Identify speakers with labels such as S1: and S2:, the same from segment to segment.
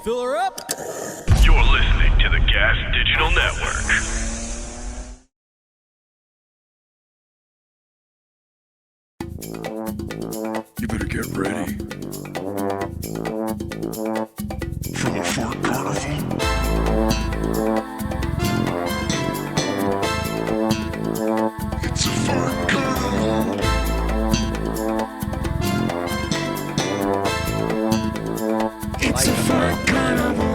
S1: Fill her up.
S2: You're listening to the Gas Digital Network.
S3: You better get ready for the Fart Carnival. It's a Fart Carnival. It's a Fart Carnival.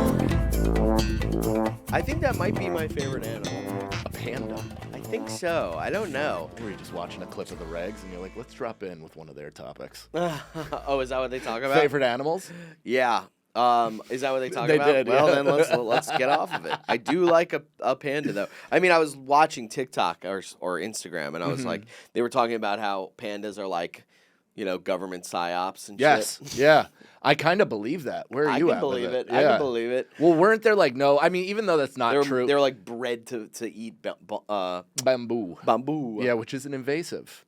S4: I think that might be my favorite animal.
S5: A panda.
S4: I think so. I don't know.
S5: Were you just watching a clip of the regs and you're like, let's drop in with one of their topics?
S4: Oh, is that what they talk about?
S5: Favorite animals?
S4: Yeah. Is that what they talk
S5: They
S4: about?
S5: did,
S4: Well,
S5: yeah.
S4: then let's get off of it. I do like a panda, though. I mean, I was watching TikTok or Instagram, and I was like, they were talking about how pandas are like, government psyops and
S5: Yes.
S4: shit.
S5: Yeah. I kind of believe that. Where are you at with it?
S4: I can believe it.
S5: Well, weren't there like no? I mean, even though that's not true.
S4: They're like bred to eat
S5: bamboo.
S4: bamboo.
S5: Yeah, which isn't invasive.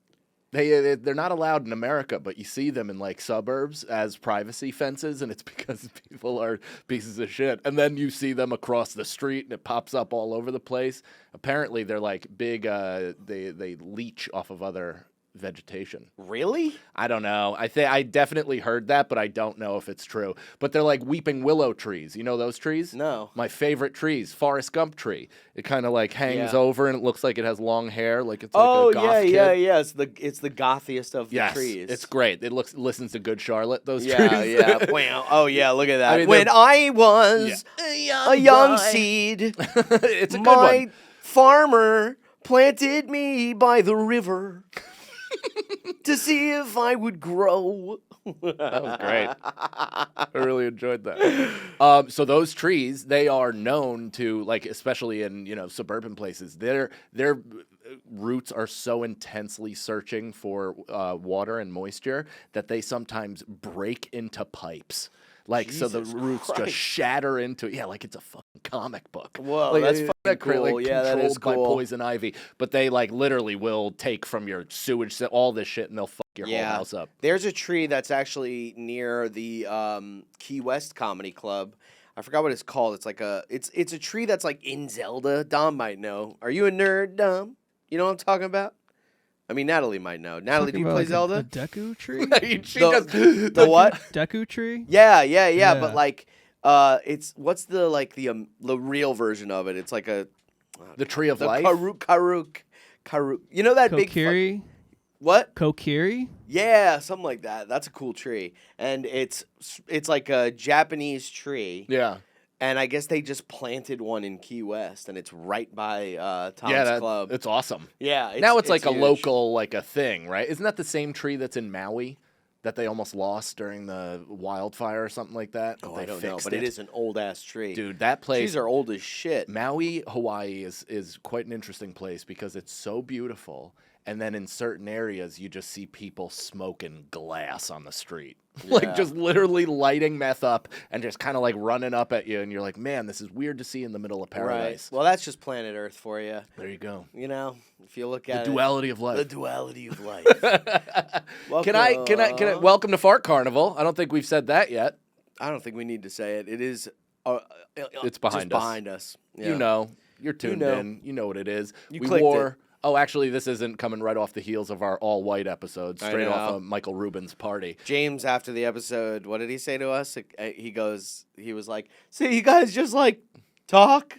S5: They're not allowed in America, but you see them in like suburbs as privacy fences, and it's because people are pieces of shit. And then you see them across the street, and it pops up all over the place. Apparently, they're like big. They leech off of other vegetation.
S4: Really?
S5: I don't know. I definitely heard that, but I don't know if it's true. But they're like weeping willow trees. You know those trees?
S4: No.
S5: My favorite trees, Forrest Gump tree. It kind of like hangs
S4: Yeah.
S5: over and it looks like it has long hair, like it's like
S4: Oh
S5: a goth kid.
S4: yeah. It's the gothiest of the
S5: Yes,
S4: trees.
S5: it's great. It listens to Good Charlotte. Those
S4: Yeah,
S5: trees.
S4: yeah. Wow. Oh yeah, look at that.
S5: I mean,
S4: when
S5: they're-
S4: I was a young
S5: boy.
S4: seed,
S5: It's a good
S4: my
S5: one.
S4: farmer planted me by the river to see if I would grow.
S5: That was great. I really enjoyed that. So those trees, they are known to, like, especially in suburban places. Their roots are so intensely searching for water and moisture that they sometimes break into pipes. Like, so the
S4: Jesus
S5: roots
S4: Christ.
S5: just shatter into, like it's a fucking comic book.
S4: Whoa,
S5: like,
S4: that's
S5: it's
S4: fucking
S5: cra-
S4: cool.
S5: Like,
S4: Yeah, that is
S5: controlled
S4: cool.
S5: by poison ivy. But they, like, literally will take from your sewage, all this shit, and they'll fuck your whole house up.
S4: There's a tree that's actually near the Key West Comedy Club. I forgot what it's called. It's like it's a tree that's like in Zelda. Dom might know. Are you a nerd, Dom? You know what I'm talking about? I mean, Natalie might know. Natalie, do you play Zelda?
S6: A Deku tree?
S5: She
S4: The-
S5: does
S4: The what?
S6: Deku tree?
S4: Yeah.
S6: Yeah.
S4: But like, it's what's the real version of it? It's like the
S5: the tree of life.
S4: Karuk. You know that big
S6: Kokiri?
S4: what?
S6: Kokiri?
S4: Yeah, something like that. That's a cool tree, and it's like a Japanese tree.
S5: Yeah.
S4: And I guess they just planted one in Key West, and it's right by Tom's Club.
S5: It's awesome.
S4: Yeah.
S5: Now it's like a
S4: huge.
S5: local, like a thing, right? Isn't that the same tree that's in Maui that they almost lost during the wildfire or something like that?
S4: Oh,
S5: They
S4: I don't know,
S5: fixed
S4: but it is an old ass tree.
S5: Dude, that place,
S4: Trees are old as shit.
S5: Maui, Hawaii is quite an interesting place because it's so beautiful. And then in certain areas, you just see people smoking glass on the street.
S4: Yeah.
S5: Like just literally lighting meth up and just kind of like running up at you. And you're like, man, this is weird to see in the middle of paradise.
S4: Right. Well, that's just planet Earth for you.
S5: There you go.
S4: If you look
S5: The
S4: at
S5: duality of life.
S4: The duality of life.
S5: Can I welcome to Fart Carnival? I don't think we've said that yet.
S4: I don't think we need to say it. It is.
S5: It's behind
S4: just
S5: us.
S4: behind us. Yeah.
S5: You know, you're tuned
S4: know.
S5: in. You know what it is.
S4: You
S5: we
S4: clicked
S5: wore.
S4: it.
S5: Oh, actually, this isn't coming right off the heels of our all-white episode,
S4: I
S5: straight off
S4: know.
S5: of Michael Rubin's party.
S4: James, after the episode, what did he say to us? He was like, "So you guys just like talk."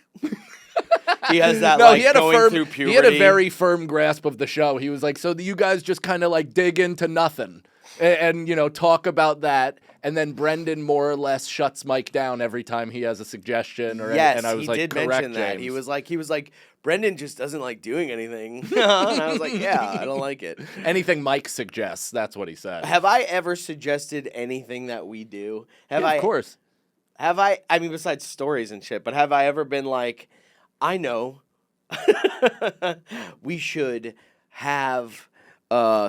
S4: He has that
S5: No,
S4: like
S5: he had
S4: going
S5: a firm.
S4: through puberty.
S5: He had a very firm grasp of the show. He was like, "So you guys just kind of like dig into nothing, and talk about that." And then Brendan more or less shuts Mike down every time he has a suggestion.
S4: Yes,
S5: and I was
S4: he
S5: like,
S4: did
S5: correct,
S4: mention that.
S5: James.
S4: He was like, Brendan just doesn't like doing anything. And I was like, yeah, I don't like it.
S5: Anything Mike suggests, that's what he said.
S4: Have I ever suggested anything that we do?
S5: Of course.
S4: Have I mean, besides stories and shit, but have I ever been like, I know, we should have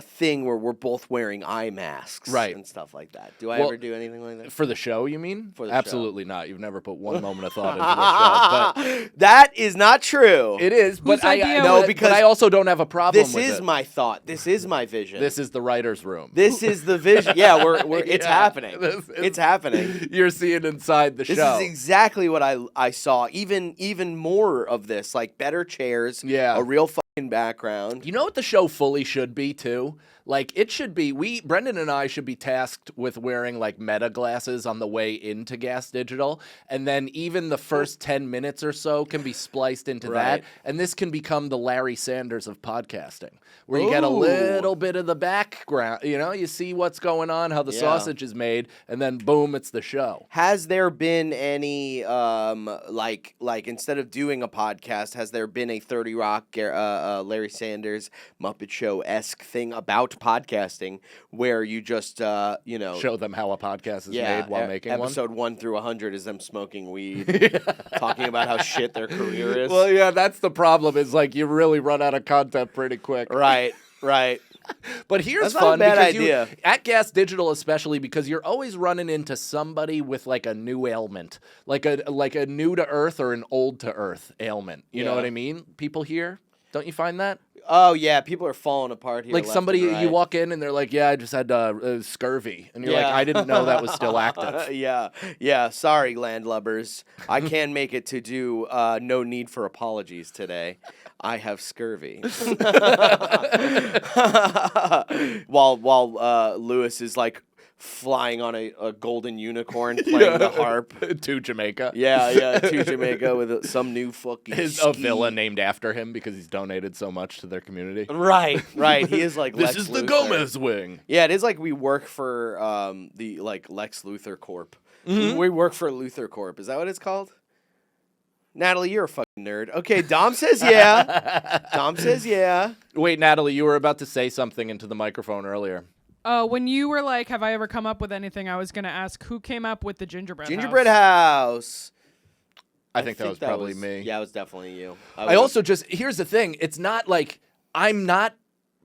S4: thing where we're both wearing eye masks,
S5: Right.
S4: and stuff like that. Do I
S5: Well,
S4: ever do anything like that?
S5: For the show, you mean?
S4: For the show.
S5: Absolutely not. You've never put one moment of thought into the show. But
S4: That is not true.
S5: it is. But
S1: Whose idea
S4: No,
S1: was-
S4: because
S5: I also don't have a problem
S4: This
S5: with
S4: is
S5: it.
S4: my thought. This is my vision.
S5: This is the writer's room.
S4: This is the vision. Yeah, it's
S5: Yeah,
S4: happening.
S5: this is-
S4: It's happening.
S5: You're seeing inside the
S4: This
S5: show.
S4: is exactly what I saw. Even more of this, like better chairs,
S5: Yeah.
S4: a real fucking background.
S5: You know what the show fully should be too? Like it should be Brendan and I should be tasked with wearing like meta glasses on the way into Gas Digital, and then even the first 10 minutes or so can be spliced into
S4: Right.
S5: that, and this can become the Larry Sanders of podcasting, where you get a
S4: Ooh.
S5: little bit of the background, you see what's going on, how the
S4: Yeah.
S5: sausage is made, and then boom, it's the show.
S4: Has there been any like instead of doing a podcast, has there been a 30 Rock Larry Sanders Muppet Show-esque thing about podcasting where you just
S5: Show them how a podcast is made while making one.
S4: episode 1 through 100 is them smoking weed, talking about how shit their career is.
S5: Well, yeah, that's the problem. Is like you really run out of content pretty quick.
S4: Right.
S5: But here's
S4: That's not a
S5: fun
S4: bad
S5: because
S4: idea.
S5: at Gas Digital, especially because you're always running into somebody with like a new ailment, like a new to earth or an old to earth ailment. You know
S4: Yeah.
S5: what I mean? People here, don't you find that?
S4: Oh yeah, people are falling apart here.
S5: Like
S4: left
S5: somebody,
S4: and right.
S5: you walk in and they're like, "Yeah, I just had scurvy," and you're like,
S4: Yeah.
S5: "I didn't know that was still active."
S4: Yeah. Sorry, landlubbers. I can make it to do no need for apologies today. I have scurvy. while Lewis is like flying on a golden unicorn playing the harp.
S5: To Jamaica.
S4: Yeah, to Jamaica with some new fucking
S5: A
S4: ski.
S5: villa named after him because he's donated so much to their community.
S4: Right. He is like
S5: This
S4: Lex
S5: is the
S4: Luthor.
S5: Gomez wing.
S4: Yeah, it is like we work for the like Lex Luthor Corp. We work for Luthor Corp. Is that what it's called? Natalie, you're a fucking nerd. Okay, Dom says yeah.
S5: Wait, Natalie, you were about to say something into the microphone earlier.
S1: When you were like, have I ever come up with anything, I was going to ask who came up with the
S4: Gingerbread house.
S5: I think that was probably me.
S4: Yeah, it was definitely you.
S5: I also here's the thing. It's not like I'm not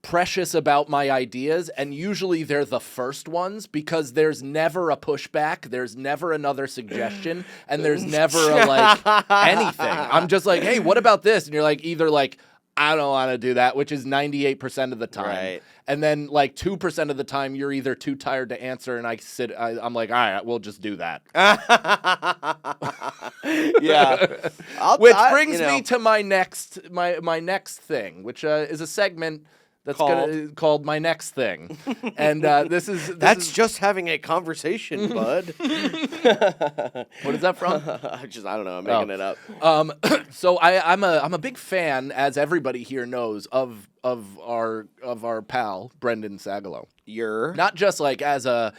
S5: precious about my ideas, and usually they're the first ones because there's never a pushback, there's never another suggestion, and there's never a like anything. I'm just like, hey, what about this? And you're like, either like, I don't want to do that, which is 98% of the time.
S4: Right.
S5: And then like 2% of the time, you're either too tired to answer, and I'm like, all right, we'll just do that.
S4: Yeah.
S5: Which brings me to my next thing, which is a segment that's called My Next Thing. And this is
S4: just having a conversation, bud.
S5: what is that from?
S4: I don't know. I'm making it up.
S5: So I'm a big fan, as everybody here knows, of our pal Brendan SAGALOW.
S4: You're
S5: Not just like as a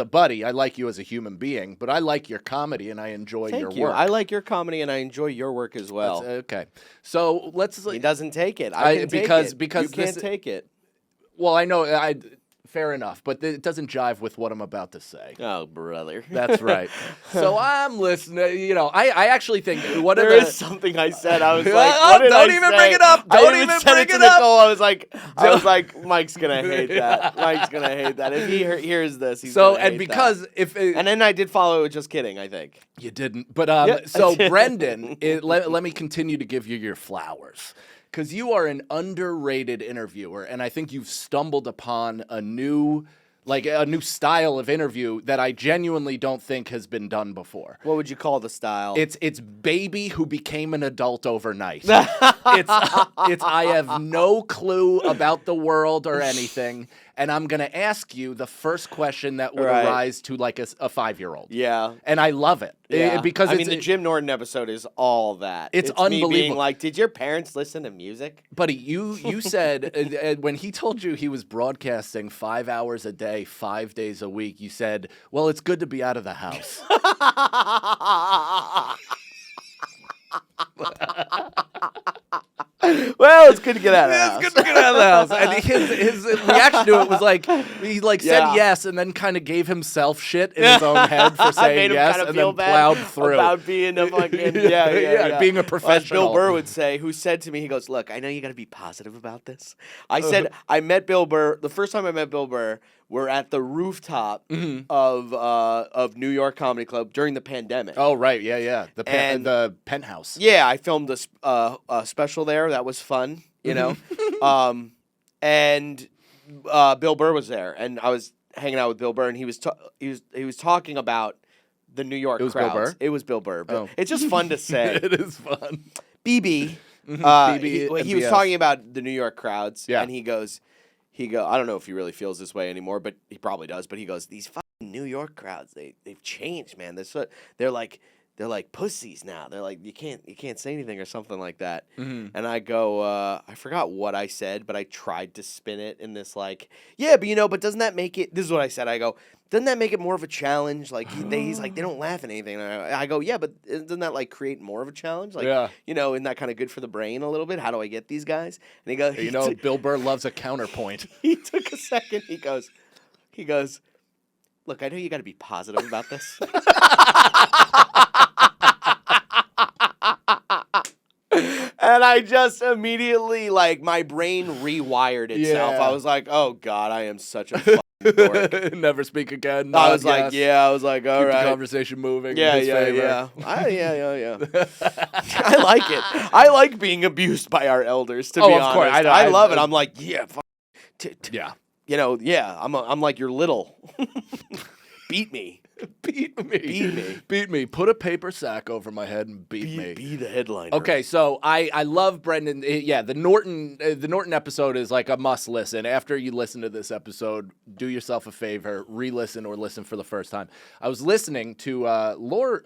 S5: buddy. I like you as a human being, but I like your comedy and I enjoy your
S4: Thank you.
S5: work.
S4: I like your comedy and I enjoy your work as well.
S5: Okay. So let's
S4: He doesn't take it. I can take
S5: because
S4: it.
S5: because
S4: you can't
S5: this-
S4: take it.
S5: Well, I know fair enough, but it doesn't jive with what I'm about to say.
S4: Oh, brother.
S5: That's right. So I'm listening. I actually think
S4: There is something I said. I was like,
S5: Oh,
S4: what did
S5: don't
S4: I
S5: even
S4: say?
S5: bring it up.
S4: I
S5: Don't
S4: even
S5: even
S4: said
S5: bring
S4: it to
S5: it up.
S4: Nicole. I was like, Mike's gonna hate that. Mike's gonna hate that. If he hears this, he's
S5: So
S4: gonna
S5: and
S4: hate
S5: because
S4: that.
S5: if
S4: And then I did follow it with just kidding. I think.
S5: you didn't, but
S4: Yeah.
S5: so Brendan, let me continue to give you your flowers. Because you are an underrated interviewer, and I think you've stumbled upon a new style of interview that I genuinely don't think has been done before.
S4: What would you call the style?
S5: It's baby who became an adult overnight. it's I have no clue about the world or anything, and I'm gonna ask you the first question that would
S4: Right.
S5: arise to like a 5-year-old.
S4: Yeah.
S5: And I love it.
S4: Yeah.
S5: Because
S4: I
S5: it's
S4: mean, the Jim Norton episode is all that.
S5: It's
S4: me being
S5: unbelievable.
S4: like, did your parents listen to music?
S5: Buddy, you said when he told you he was broadcasting 5 hours a day, 5 days a week, you said, well, it's good to be out of the house.
S4: Well, well, it's good to get out of the house.
S5: It's good to get out of the house. And his reaction to it was like, he said yes and then kind of gave himself shit in his own head for saying yes and then plowed through.
S4: About being a fucking,
S5: being a
S4: As
S5: professional.
S4: Bill Burr would say, who said to me, he goes, look, I know you got to be positive about this. I said, I met Bill Burr, the first time I met Bill Burr, we're at the rooftop of New York Comedy Club during the pandemic.
S5: Oh, right. Yeah. The penthouse.
S4: Yeah, I filmed a special there. That was fun, you know. And Bill Burr was there, and I was hanging out with Bill Burr, and he was talking about the New York crowds.
S5: Bill Burr?
S4: It was Bill Burr. But it's just fun to say.
S5: It is fun.
S4: BB.
S5: BB
S4: he was
S5: MBS.
S4: talking about the New York crowds,
S5: Yeah.
S4: and he goes, I don't know if he really feels this way anymore, but he probably does. But he goes, these fucking New York crowds, they've changed, man. They're like pussies now. They're like you can't say anything or something like that. And I go, I forgot what I said, but I tried to spin it in this like, yeah, but doesn't that make it? This is what I said. I go, doesn't that make it more of a challenge? Like he's like they don't laugh at anything. And I go, yeah, but doesn't that like create more of a challenge? Like isn't that kind of good for the brain a little bit? How do I get these guys? And he goes,
S5: Bill Burr loves a counterpoint.
S4: He took a second. He goes, look, I know you got to be positive about this. And I just immediately, like, my brain rewired itself.
S5: Yeah.
S4: I was like, oh, God, I am such a fucking dork.
S5: Never speak again.
S4: I was like, all
S5: Keep
S4: right.
S5: the conversation moving.
S4: Yeah.
S5: in his favor.
S4: I like it. I like being abused by our elders, to be honest.
S5: Of course.
S4: I love it. I'm like, yeah,
S5: Yeah.
S4: I'm like, you're little. Beat me.
S5: Beat me. Put a paper sack over my head and beat me.
S4: Be the headliner.
S5: Okay, so I love Brendan. Yeah, the Norton episode is like a must listen. After you listen to this episode, do yourself a favor, re-listen or listen for the first time. I was listening to Laura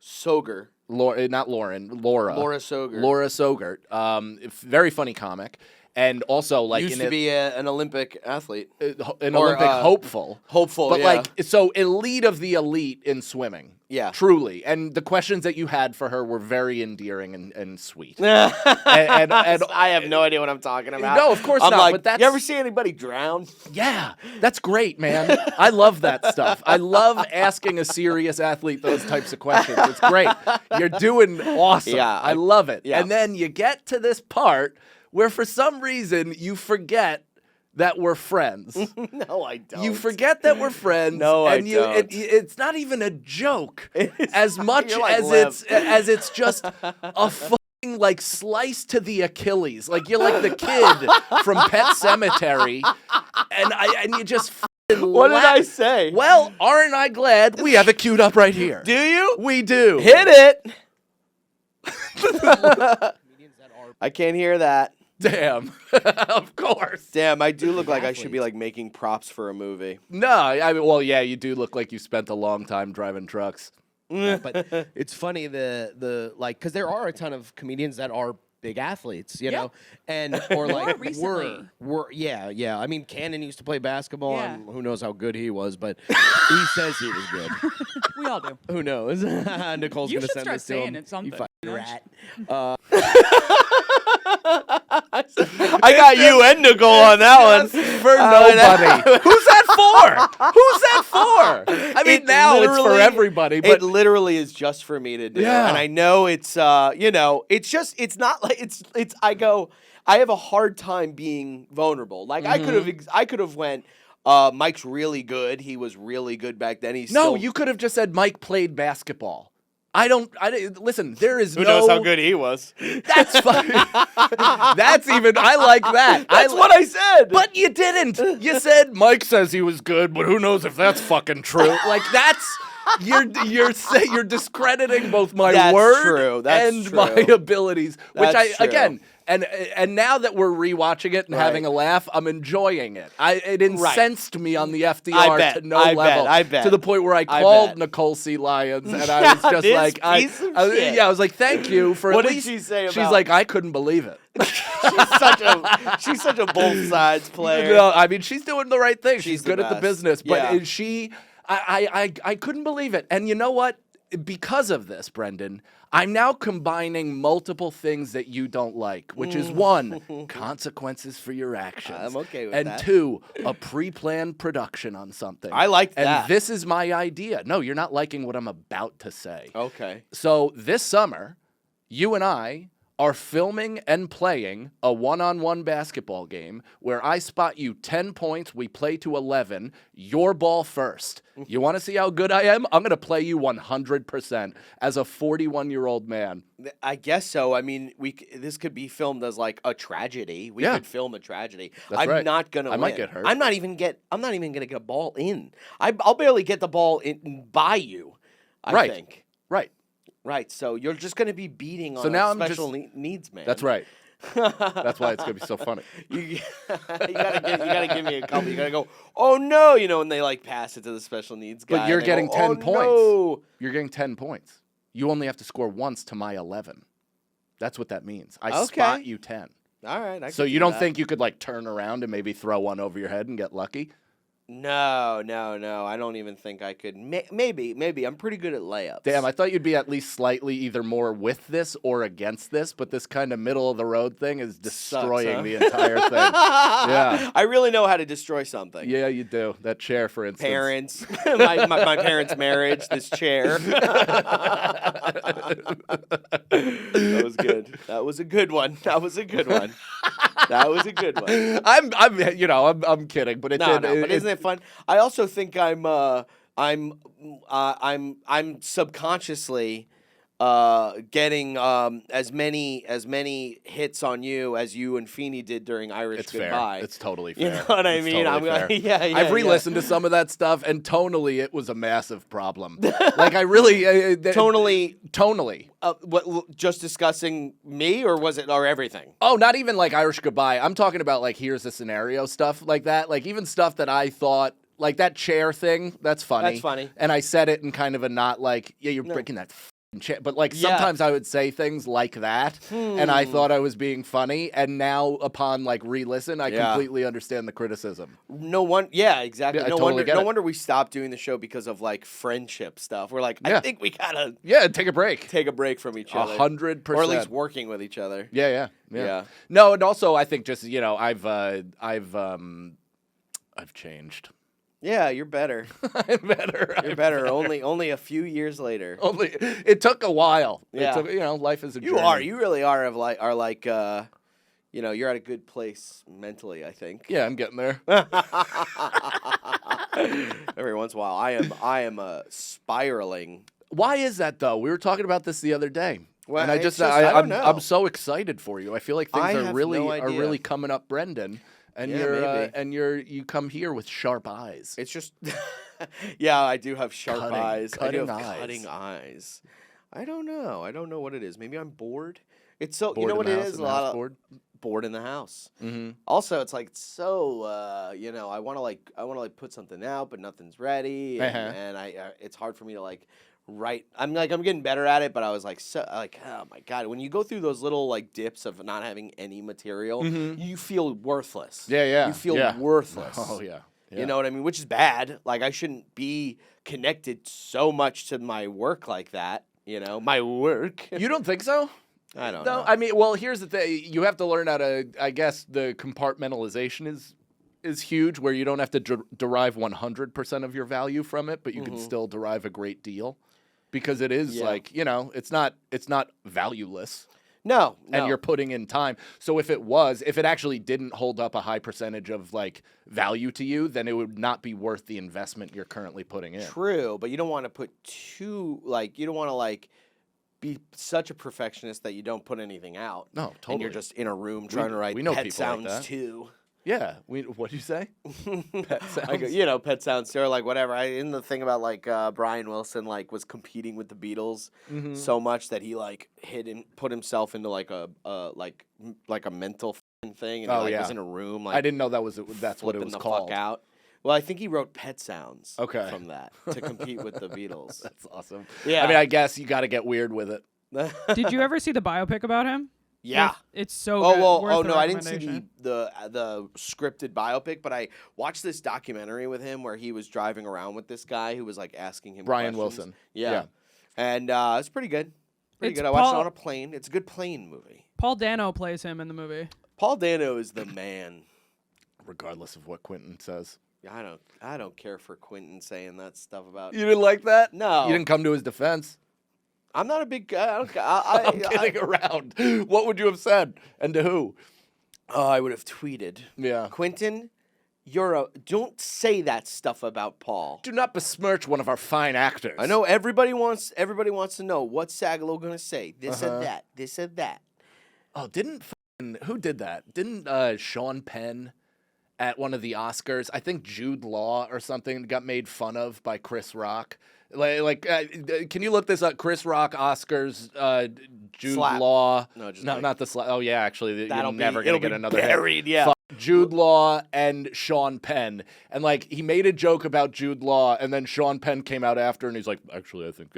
S4: Soger.
S5: not Lauren, Laura
S4: Soger.
S5: Laura Sogert. Very funny comic. And also, like,
S4: used to be an Olympic athlete,
S5: an Olympic hopeful,
S4: but
S5: like, so elite of the elite in swimming, truly. And the questions that you had for her were very endearing and sweet. and
S4: I have no idea what I'm talking about.
S5: No, of course
S4: I'm
S5: not.
S4: Like,
S5: but that's,
S4: you ever see anybody drown?
S5: Yeah, that's great, man. I love that stuff. I love asking a serious athlete those types of questions. It's great. You're doing awesome.
S4: Yeah,
S5: I love it.
S4: Yeah.
S5: And then you get to this part where for some reason you forget that we're friends.
S4: No, I don't.
S5: You forget that we're friends.
S4: No,
S5: and
S4: I don't.
S5: It's not even a joke as much
S4: You're like
S5: as it's just a fucking like slice to the Achilles. Like you're like the kid from Pet Sematary, and you just.
S4: What did I say?
S5: Well, aren't I glad we have it queued up right here?
S4: Do you?
S5: We do.
S4: Hit it. I can't hear that.
S5: Damn. Of course.
S4: Damn, I do look like I should be like making props for a movie.
S5: No, I mean, well, yeah, you do look like you spent a long time driving trucks.
S7: But it's funny the like because there are a ton of comedians that are big athletes, you know, and or like
S8: recently.
S7: were yeah. I mean, Cannon used to play basketball,
S8: Yeah.
S7: and who knows how good he was, but he says he was good.
S8: We all do.
S7: Who knows? Nicole's
S8: You
S7: gonna
S8: should
S7: send
S8: start
S7: this to
S8: saying
S7: him.
S8: it something.
S7: You fucking
S8: you know?
S7: rat.
S4: I got you and Nicole on that one.
S5: For nobody. Who's that for? Who's that for? I mean, now it's for
S4: literally-
S5: everybody, but
S4: It literally is just for me to do.
S5: Yeah.
S4: And I know it's it's not like it's I have a hard time being vulnerable. Like
S5: Mm-hmm.
S4: I could have went Mike's really good. He was really good back then. He's
S5: no,
S4: still,
S5: you could have just said Mike played basketball. Listen, there is
S4: who
S5: no.
S4: knows how good he was.
S5: That's fine. That's even, I like that.
S4: That's what I said.
S5: But you didn't. You said Mike says he was good, but who knows if that's fucking true. Like that's you're discrediting both my
S4: That's
S5: word
S4: true. That's
S5: and
S4: true.
S5: my abilities. Which
S4: That's true.
S5: again. And now that we're rewatching it and having a laugh, I'm enjoying it. It incensed me on the FDR to no level.
S4: I bet.
S5: To the point where I called Nicole C. Lyons and I was just
S4: This
S5: like, I was like, thank you for
S4: What
S5: at
S4: did
S5: least.
S4: she say
S5: She's
S4: about-
S5: like, I couldn't believe it.
S4: she's such a both sides player.
S5: No, I mean, she's doing the right thing. She's
S4: the
S5: good at the
S4: best.
S5: business. But
S4: Yeah.
S5: I couldn't believe it. And you know what? because of this, Brendan, I'm now combining multiple things that you don't like, which is one, consequences for your actions.
S4: I'm okay with
S5: and
S4: that.
S5: And two, a pre-planned production on something.
S4: I like that.
S5: And this is my idea. No, you're not liking what I'm about to say.
S4: Okay.
S5: So this summer, you and I are filming and playing a one-on-one basketball game where I spot you 10 points, we play to 11, your ball first. You want to see how good I am? I'm going to play you 100% as a 41-year-old man.
S4: I guess so. I mean, this could be filmed as like a tragedy. We
S5: Yeah.
S4: could film a tragedy.
S5: That's
S4: I'm
S5: right.
S4: not gonna.
S5: I might
S4: win.
S5: get hurt.
S4: I'm not even gonna get a ball in. I'll barely get the ball in by you. I
S5: Right.
S4: think.
S5: Right.
S4: Right. So you're just gonna be beating on
S5: So now
S4: a
S5: I'm
S4: special
S5: just-
S4: needs man.
S5: That's right. That's why it's going to be so funny.
S4: You gotta give me a couple. You gotta go. Oh no! You know, when they like pass it to the special needs guy.
S5: But you're
S4: and they
S5: getting
S4: go,
S5: 10
S4: "Oh,
S5: points.
S4: no."
S5: You're getting 10 points. You only have to score once to my 11. That's what that means. I spot
S4: Okay.
S5: you 10.
S4: All right.
S5: So you don't think you could like turn around and maybe throw one over your head and get lucky?
S4: No. I don't even think I could. Maybe. I'm pretty good at layups.
S5: Damn, I thought you'd be at least slightly either more with this or against this, but this kind of middle of the road thing is destroying
S4: huh?
S5: the entire thing. Yeah.
S4: I really know how to destroy something.
S5: Yeah, you do. That chair, for instance.
S4: Parents, my parents' marriage, this chair. That was good. That was a good one.
S5: I'm kidding, but it
S4: No,
S5: did.
S4: but isn't it fun? I also think I'm subconsciously getting as many hits on you as you and Feeney did during Irish
S5: It's
S4: Goodbye.
S5: fair. It's totally
S4: You
S5: fair.
S4: know what I
S5: It's
S4: mean?
S5: totally
S4: I'm
S5: fair.
S4: yeah.
S5: I've re-listened to some of that stuff, and tonally, it was a massive problem. Like I really
S4: Tonally,
S5: tonally.
S4: just discussing me, or was it or everything?
S5: Oh, not even like Irish Goodbye. I'm talking about like here's a scenario stuff like that. Like even stuff that I thought like that chair thing. That's funny.
S4: That's funny.
S5: And I said it in kind of a not like you're breaking that. Chair. But like
S4: Yeah.
S5: sometimes I would say things like that, and I thought I was being funny. And now upon like re-listen, I completely understand the criticism.
S4: Yeah, exactly.
S5: Yeah, I
S4: no
S5: totally get
S4: no
S5: it.
S4: wonder we stopped doing the show because of like friendship stuff. We're like, I
S5: Yeah.
S4: think we gotta
S5: Yeah, take a break.
S4: take a break from each other,
S5: 100%.
S4: or at least working with each other.
S5: Yeah.
S4: Yeah.
S5: No, and also I think just I've changed.
S4: Yeah, you're better.
S5: I'm better.
S4: You're better. Only a few years later.
S5: Only it took a while.
S4: Yeah.
S5: It took, life is a
S4: You
S5: journey.
S4: are. You really are. You're at a good place mentally, I think.
S5: Yeah, I'm getting there.
S4: Every once in a while, I am spiraling.
S5: Why is that though? We were talking about this the other day.
S4: Well,
S5: and I
S4: it's
S5: just,
S4: just- I don't
S5: I'm,
S4: know.
S5: I'm so excited for you. I feel like things
S4: I
S5: are
S4: have
S5: really
S4: no
S5: are
S4: idea.
S5: really coming up, Brendan. And
S4: Yeah, maybe.
S5: you come here with sharp eyes.
S4: It's just, yeah, I do have sharp
S5: Cutting-
S4: eyes. I do
S5: cutting
S4: have
S5: eyes.
S4: cutting eyes. I don't know. I don't know what it is. Maybe I'm bored. It's so
S5: Bored
S4: you know
S5: in
S4: what
S5: the
S4: it
S5: house
S4: is.
S5: and
S4: A
S5: the
S4: lot
S5: house
S4: of
S5: bored?
S4: bored in the house.
S5: Mm-hmm.
S4: Also, it's like so. I want to put something out, but nothing's ready, and,
S5: Uh-huh.
S4: and it's hard for me to like write. I'm getting better at it, but I was like, oh my god, when you go through those little like dips of not having any material, you feel worthless.
S5: Mm-hmm. Yeah.
S4: You feel
S5: yeah.
S4: worthless.
S5: Oh yeah.
S4: You know what I mean? Which is bad. Like I shouldn't be connected so much to my work like that. My work.
S5: You don't think so?
S4: I don't
S5: No,
S4: know.
S5: I mean, well, here's the thing. You have to learn how to. I guess the compartmentalization is huge, where you don't have to derive 100% of your value from it, but you can still derive a great deal, because it is like it's not valueless.
S4: No.
S5: And you're putting in time. So if it actually didn't hold up a high percentage of like value to you, then it would not be worth the investment you're currently putting in.
S4: True, but you don't want to put you don't want to be such a perfectionist that you don't put anything out.
S5: No, totally.
S4: And you're just in a room trying to write
S5: we know
S4: pet
S5: people like
S4: sounds
S5: that.
S4: too.
S5: Yeah. What do you say? Pet sounds.
S4: I go, pet sounds too, or like whatever. In the thing about Brian Wilson was competing with the Beatles so much that he put himself into a mental thing, and he was in a room
S5: I didn't know that's what it
S4: flipping
S5: was
S4: the
S5: called.
S4: fuck out. Well, I think he wrote pet sounds from that to compete with the Beatles.
S5: That's awesome.
S4: Yeah.
S5: I mean, I guess you got to get weird with it.
S1: Did you ever see the biopic about him?
S4: Yeah.
S1: It's so
S4: Oh
S1: good.
S4: well.
S1: Worth
S4: Oh
S1: a
S4: no, I didn't see
S1: recommendation.
S4: the scripted biopic, but I watched this documentary with him where he was driving around with this guy who was asking him
S5: Brian
S4: questions.
S5: Wilson.
S4: Yeah.
S5: Yeah.
S4: And it's pretty good. Pretty
S1: It's
S4: good. I watched it
S1: Paul-
S4: on a plane. It's a good plane movie.
S1: Paul Dano plays him in the movie.
S4: Paul Dano is the man.
S5: Regardless of what Quentin says.
S4: I don't care for Quentin saying that stuff about.
S5: You didn't like that?
S4: No.
S5: You didn't come to his defense.
S4: I'm not a big guy.
S5: I'm kidding around. What would you have said? And to who?
S4: I would have tweeted.
S5: Yeah.
S4: Quentin, don't say that stuff about Paul.
S5: Do not besmirch one of our fine actors.
S4: I know everybody wants to know what's Sagalow gonna say. This and that. This and that.
S5: Oh, who did that? Didn't Sean Penn at one of the Oscars? I think Jude Law or something got made fun of by Chris Rock. Can you look this up? Chris Rock Oscars, Jude
S4: Slap.
S5: Law.
S4: No, just
S5: no,
S4: like-
S5: not the slap. Oh yeah, actually, you're
S4: That'll
S5: never
S4: be,
S5: gonna
S4: it'll
S5: get
S4: be
S5: another hit.
S4: buried. Yeah.
S5: Fuck Jude Law and Sean Penn, and like he made a joke about Jude Law, and then Sean Penn came out after, and he's like, actually, I think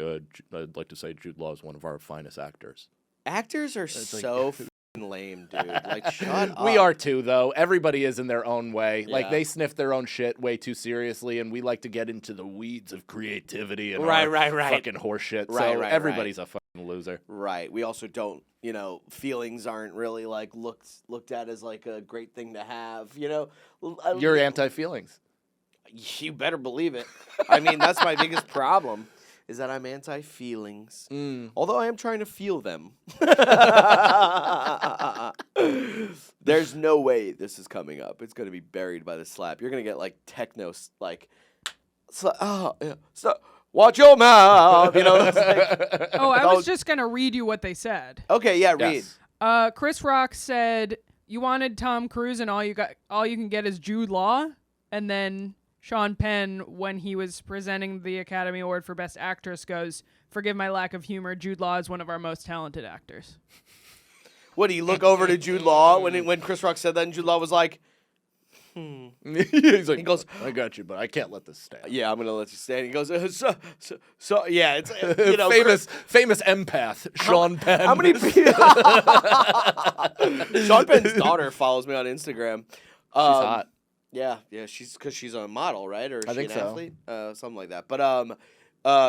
S5: I'd like to say Jude Law is one of our finest actors.
S4: Actors are so f***ing lame, dude. Like, shut up.
S5: We are too, though. Everybody is in their own way. Like
S4: Yeah.
S5: they sniff their own shit way too seriously, and we like to get into the weeds of creativity and
S4: Right,
S5: our
S4: right, right.
S5: fucking horseshit.
S4: Right,
S5: so
S4: right,
S5: everybody's a fucking loser.
S4: Right. We also don't, feelings aren't really like looked at as like a great thing to have.
S5: You're anti-feelings.
S4: You better believe it. I mean, that's my biggest problem. Is that I'm anti-feelings. Although I am trying to feel them. There's no way this is coming up. It's going to be buried by the slap. You're going to get like techno, like, watch your mouth. It's like,
S1: Oh, I was just gonna read you what they said.
S4: okay, yeah, read.
S5: Yes.
S1: Chris Rock said you wanted Tom Cruise and all you can get is Jude Law, and then Sean Penn, when he was presenting the Academy Award for Best Actress, goes, "Forgive my lack of humor. Jude Law is one of our most talented actors."
S4: What, do you look over to Jude Law when Chris Rock said that, and Jude Law was like,
S5: He's like,
S4: He goes,
S5: I got you, but I can't let this stand.
S4: yeah, I'm going to let you stand. He goes, so yeah, it's,
S5: famous empath, Sean Penn.
S4: How many people? Sean Penn's daughter follows me on Instagram.
S5: She's hot.
S4: Yeah, because she's a model, right? Or is
S5: I
S4: she
S5: think
S4: an
S5: so.
S4: athlete? Something like that. But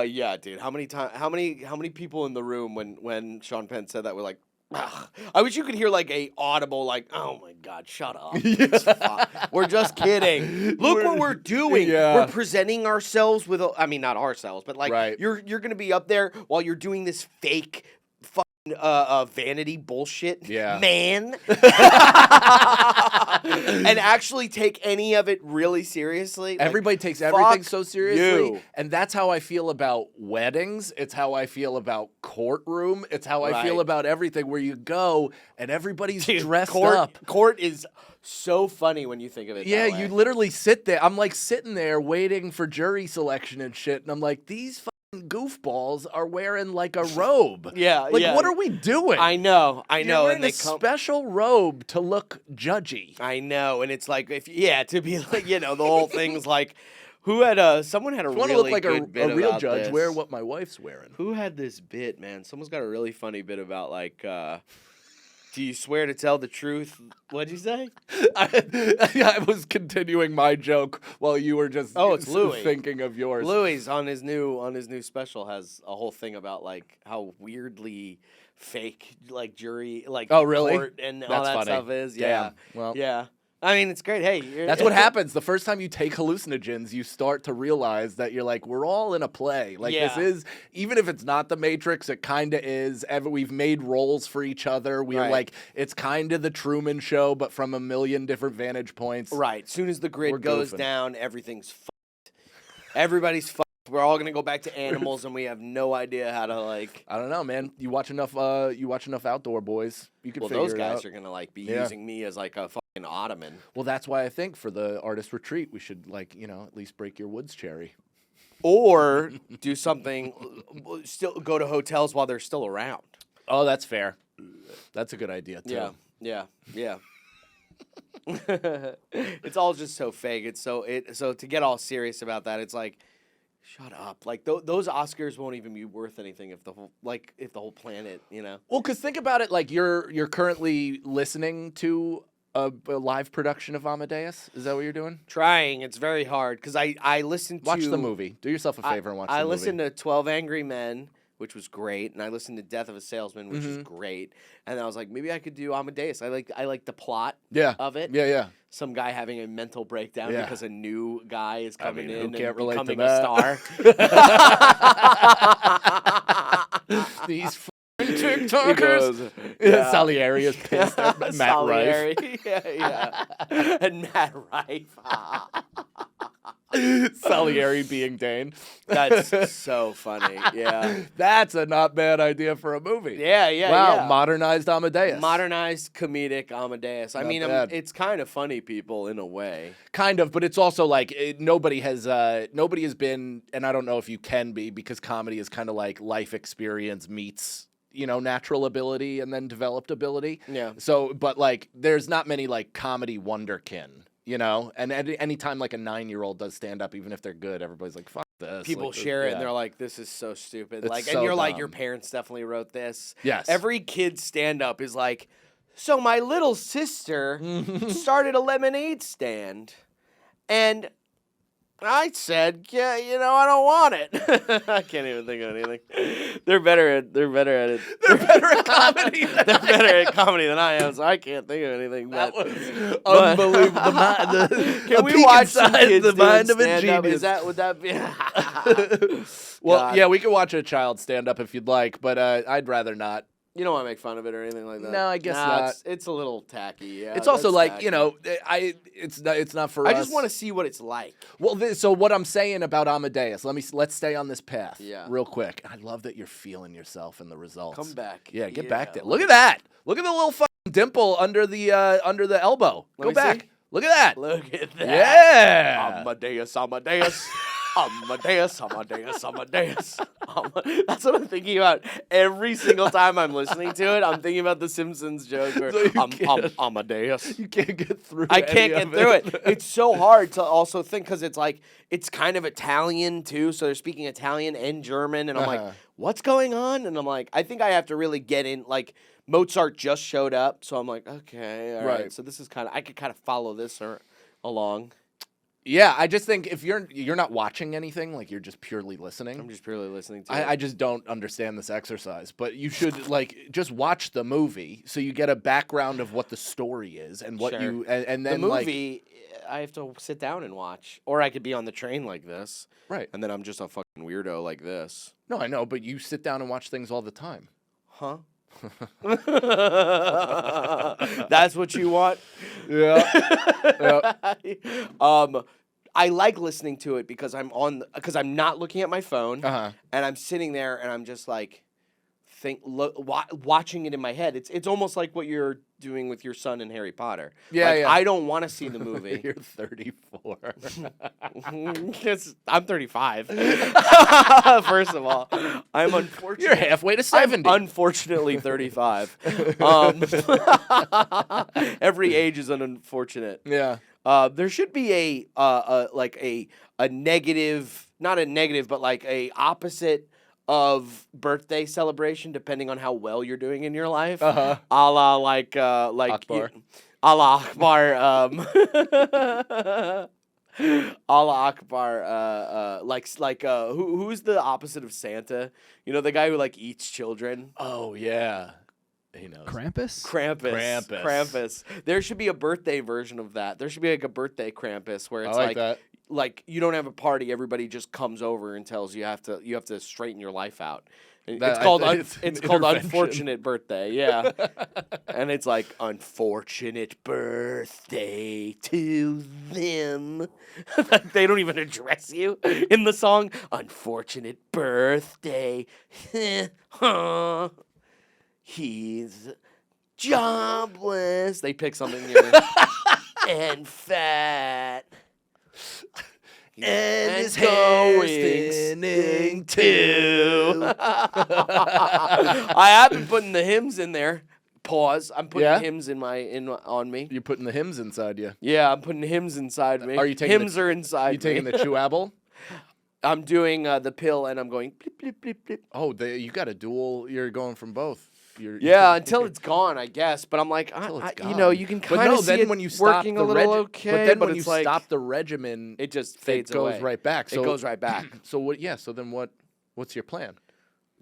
S4: yeah, dude. How many people in the room when Sean Penn said that were like, ugh. I wish you could hear like a audible like, oh my god, shut up. It's fine. We're just kidding. Look what we're doing.
S5: Yeah.
S4: We're presenting ourselves with I mean, not ourselves, but like
S5: Right.
S4: you're gonna be up there while you're doing this fake vanity bullshit,
S5: Yeah.
S4: man. And actually take any of it really seriously. Like,
S5: Everybody takes everything
S4: fuck
S5: so seriously.
S4: you.
S5: And that's how I feel about weddings. It's how I feel about courtroom. It's how I feel
S4: Right.
S5: about everything where you go and everybody's
S4: Dude,
S5: dressed
S4: court,
S5: up.
S4: Court is so funny when you think of it.
S5: Yeah,
S4: that way.
S5: you literally sit there. I'm like sitting there waiting for jury selection and shit. And I'm like, these fucking goofballs are wearing like a robe.
S4: Yeah,
S5: Like,
S4: yeah.
S5: what are we doing?
S4: I know,
S5: You're wearing
S4: and
S5: a
S4: they come.
S5: special robe to look judgy.
S4: I know, and it's like to be like the whole thing's like, someone had a
S5: If you want to
S4: really
S5: look like
S4: good
S5: a
S4: bit
S5: real
S4: about
S5: judge,
S4: this.
S5: wear what my wife's wearing.
S4: Who had this bit, man? Someone's got a really funny bit about like, do you swear to tell the truth? What'd you say?
S5: I was continuing my joke while you were just
S4: It's Louis.
S5: thinking of yours.
S4: Louis on his new special has a whole thing about like how weirdly fake like jury like
S5: Oh, really?
S4: court and all
S5: That's
S4: that
S5: funny.
S4: stuff is.
S5: Damn.
S4: Yeah.
S5: Well.
S4: Yeah. I mean, it's great. Hey,
S5: That's what happens. The first time you take hallucinogens, you start to realize that you're like, we're all in a play. Like, this
S4: Yeah.
S5: is, even if it's not the Matrix, it kind of is. We've made roles for each other. We're
S4: Right.
S5: like, it's kind of the Truman Show, but from a million different vantage points.
S4: Right. Soon as the
S5: We're
S4: grid goes
S5: goofing.
S4: down, everything's fucked. Everybody's fucked. We're all gonna go back to animals, and we have no idea how to like.
S5: I don't know, man. You watch enough Outdoor Boys, you can
S4: Well,
S5: figure
S4: those
S5: it
S4: guys
S5: out.
S4: are gonna like be
S5: Yeah.
S4: using me as like a fucking ottoman,
S5: Well, that's why I think for the artist retreat, we should at least break your woods cherry.
S4: or do something. Still go to hotels while they're still around.
S5: Oh, that's fair. That's a good idea too.
S4: Yeah. It's all just so fake. So to get all serious about that, it's like, shut up. Like those Oscars won't even be worth anything if the whole planet,
S5: Well, because think about it, like you're currently listening to a live production of Amadeus. Is that what you're doing?
S4: Trying. It's very hard because I listen to
S5: Watch the movie. Do yourself a favor and watch the movie.
S4: I listen to 12 Angry Men which was great, and I listened to Death of a Salesman, which is great. And I was like, maybe I could do Amadeus. I like the plot of it.
S5: Yeah.
S4: Some guy having a mental breakdown because a new guy is coming in
S5: who can't
S4: and
S5: relate to
S4: becoming a star.
S5: These TikTokers. Salieri is pissed at Matt
S4: Salieri.
S5: Rife.
S4: yeah. And Matt Rife.
S5: Salieri being Dane.
S4: That's so funny. Yeah.
S5: That's a not bad idea for a movie.
S4: Yeah.
S5: Wow, modernized Amadeus.
S4: Modernized comedic Amadeus. I
S5: Not
S4: mean,
S5: bad.
S4: it's kind of funny, people, in a way.
S5: Kind of, but it's also like nobody has been, and I don't know if you can be, because comedy is kind of like life experience meets, natural ability and then developed ability.
S4: Yeah.
S5: So, but like, there's not many like comedy wonderkin, and anytime like a 9-year-old does stand up, even if they're good, everybody's like, fuck this.
S4: People
S5: Like,
S4: share it and they're like, this is so stupid.
S5: It's
S4: Like,
S5: so
S4: and you're like, your
S5: dumb.
S4: parents definitely wrote this.
S5: Yes.
S4: Every kid's stand up is like, so my little sister started a lemonade stand, and I said, yeah, I don't want it. I can't even think of anything. They're better at it.
S5: They're better at comedy.
S4: They're better at comedy than I am, so I can't think of anything.
S5: That
S4: But,
S5: was unbelievable.
S4: can we watch some kids
S5: the mind
S4: doing
S5: of a
S4: stand-up?
S5: genius?
S4: Would that be?
S5: Well,
S4: God.
S5: yeah, we could watch a child stand up if you'd like, but I'd rather not.
S4: You don't want to make fun of it or anything like that.
S5: No, I guess
S4: Nah,
S5: not.
S4: It's a little tacky. Yeah,
S5: It's also
S4: that's
S5: like
S4: tacky.
S5: it's not for us.
S4: I just want to see what it's like.
S5: Well, so what I'm saying about Amadeus, let's stay on this path.
S4: Yeah.
S5: Real quick. I love that you're feeling yourself in the results.
S4: Come back.
S5: Yeah, get back there. Look at that. Look at the little fucking dimple under the elbow.
S4: Let
S5: Go
S4: me
S5: back.
S4: see.
S5: Look at that.
S4: Look at that.
S5: Yeah.
S4: Amadeus. Amadeus. That's what I'm thinking about every single time I'm listening to it. I'm thinking about the Simpsons joke where Amadeus.
S5: You can't get through.
S4: I can't
S5: any
S4: get
S5: of
S4: through it. It's so hard to also think because it's like it's kind of Italian too. So they're speaking Italian and German, and I'm like, what's going on? And I'm like, I think I have to really get in. Like Mozart just showed up, so I'm like, okay, all right. So this is I could kind of follow this along.
S5: Yeah, I just think if you're not watching anything, like you're just purely listening.
S4: I'm just purely listening to it.
S5: I just don't understand this exercise, but you should like just watch the movie so you get a background of what the story is and what
S4: Sure.
S5: and then
S4: the movie, I have to sit down and watch, or I could be on the train like this,
S5: right?
S4: And then I'm just a fucking weirdo like this.
S5: No, I know, but you sit down and watch things all the time,
S4: huh? That's what you want?
S5: Yeah.
S4: I like listening to it because I'm not looking at my phone, and I'm sitting there and I'm just like watching it in my head. It's almost like what you're doing with your son in Harry Potter.
S5: Yeah,
S4: like,
S5: yeah.
S4: I don't want to see the movie.
S5: You're 34.
S4: I'm 35. First of all, I'm unfortunate.
S5: You're halfway to 70.
S4: I'm unfortunately 35. Every age is an unfortunate.
S5: Yeah.
S4: There should be a negative, not a negative, but like a opposite of birthday celebration, depending on how well you're doing in your life. A la like
S5: Akbar.
S4: A la Akbar. Allah Akbar, who's the opposite of Santa? You know, the guy who like eats children.
S5: Oh yeah, he knows.
S1: Krampus.
S4: There should be a birthday version of that. There should be like a birthday Krampus where it's
S5: I like that.
S4: Like you don't have a party, everybody just comes over and tells you have to straighten your life out. It's called Unfortunate Birthday, yeah. And it's like unfortunate birthday to them. Like they don't even address you in the song. Unfortunate birthday. He's jobless. They pick something new and fat. And his hair's thinning too. I have been putting the hymns in there. Pause. I'm putting hymns on me.
S5: You're putting the hymns inside you.
S4: Yeah, I'm putting hymns inside me.
S5: Are you taking
S4: hymns are inside
S5: you taking the chewable?
S4: I'm doing the pill and I'm going blip, blip, blip, blip.
S5: Oh, you got a dual. You're going from both.
S4: Until it's gone, I guess. But I'm like, you can kind of see it
S5: when you stop
S4: working
S5: the
S4: a little okay.
S5: But then when
S4: it's
S5: you
S4: like,
S5: stop the regimen,
S4: it just fades
S5: goes
S4: away.
S5: right back. So
S4: it goes right back.
S5: So what? Yeah. So then what's your plan?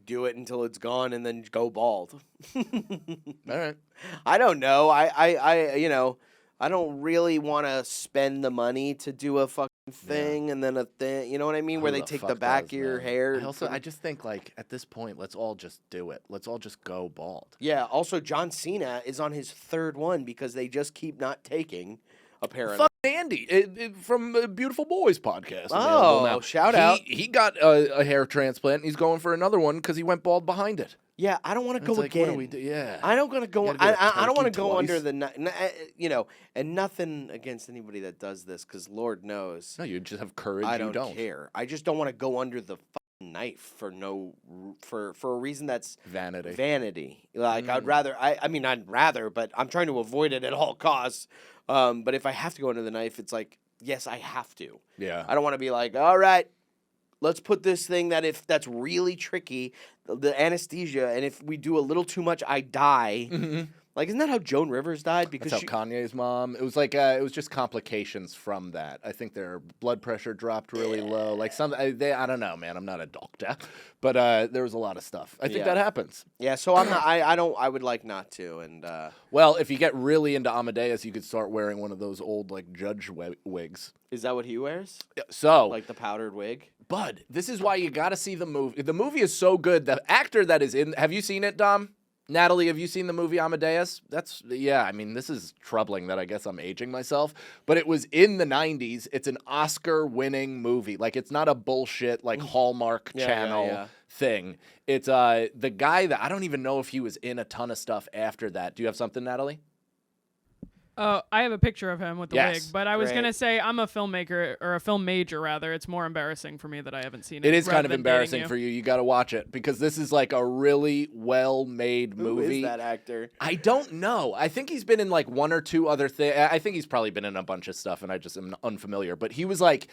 S4: do it until it's gone and then go bald.
S5: All right.
S4: I don't know. I don't really want to spend the money to do a fucking thing and then a thing. You know what I mean? Where
S5: Who
S4: they
S5: the
S4: take the
S5: fuck
S4: back
S5: does,
S4: of your
S5: man?
S4: hair.
S5: I just think like at this point, let's all just do it. Let's all just go bald.
S4: Yeah. Also, John Cena is on his third one because they just keep not taking. Apparently.
S5: Fuck Andy from the Beautiful Boys podcast.
S4: Oh,
S5: Now.
S4: shout out.
S5: He got a hair transplant. And he's going for another one because he went bald behind it.
S4: Yeah, I don't want to go
S5: Like,
S4: again.
S5: What do we do? Yeah.
S4: I don't gonna go.
S5: You gotta do a
S4: I don't want to
S5: turkey
S4: go under
S5: twice.
S4: the and nothing against anybody that does this because Lord knows
S5: No, you just have courage.
S4: I
S5: you
S4: don't care. I just don't want to go under the fucking knife for a reason that's
S5: Vanity.
S4: Like I'd rather. I mean, I'd rather, but I'm trying to avoid it at all costs. But if I have to go under the knife, it's like yes, I have to.
S5: Yeah.
S4: I don't want to be like, all right, let's put this thing that's really tricky, the anesthesia, and if we do a little too much, I die.
S5: Mm-hmm.
S4: Like, isn't that how Joan Rivers died? Because
S5: That's how Kanye's mom. It was like it was just complications from that. I think their blood pressure dropped really low. Like I don't know, man. I'm not a doctor, but there was a lot of stuff. I think
S4: Yeah.
S5: that happens.
S4: yeah. So I'm not. I would like not to. And
S5: Well, if you get really into Amadeus, you could start wearing one of those old like judge wigs.
S4: is that what he wears?
S5: So,
S4: Like the powdered wig?
S5: Bud, this is why you got to see the movie. The movie is so good. The actor that is in. Have you seen it, Dom? Natalie, have you seen the movie Amadeus? I mean, this is troubling that I guess I'm aging myself, but it was in the 90s. It's an Oscar-winning movie. Like, it's not a bullshit, like, Hallmark Channel thing. It's the guy that I don't even know if he was in a ton of stuff after that. Do you have something, Natalie?
S1: I have a picture of him with the wig,
S5: Yes.
S1: but I was
S4: Great.
S1: going to say I'm a filmmaker, or a film major, rather. It's more embarrassing for me that I haven't seen it.
S5: It is
S1: rather
S5: kind of
S1: than
S5: embarrassing
S1: dating
S5: for you. You got to watch it because this is like a really well-made
S4: Who
S5: movie.
S4: is that actor?
S5: I don't know. I think he's been in like one or two other things. I think he's probably been in a bunch of stuff, and I just am unfamiliar. But he was like,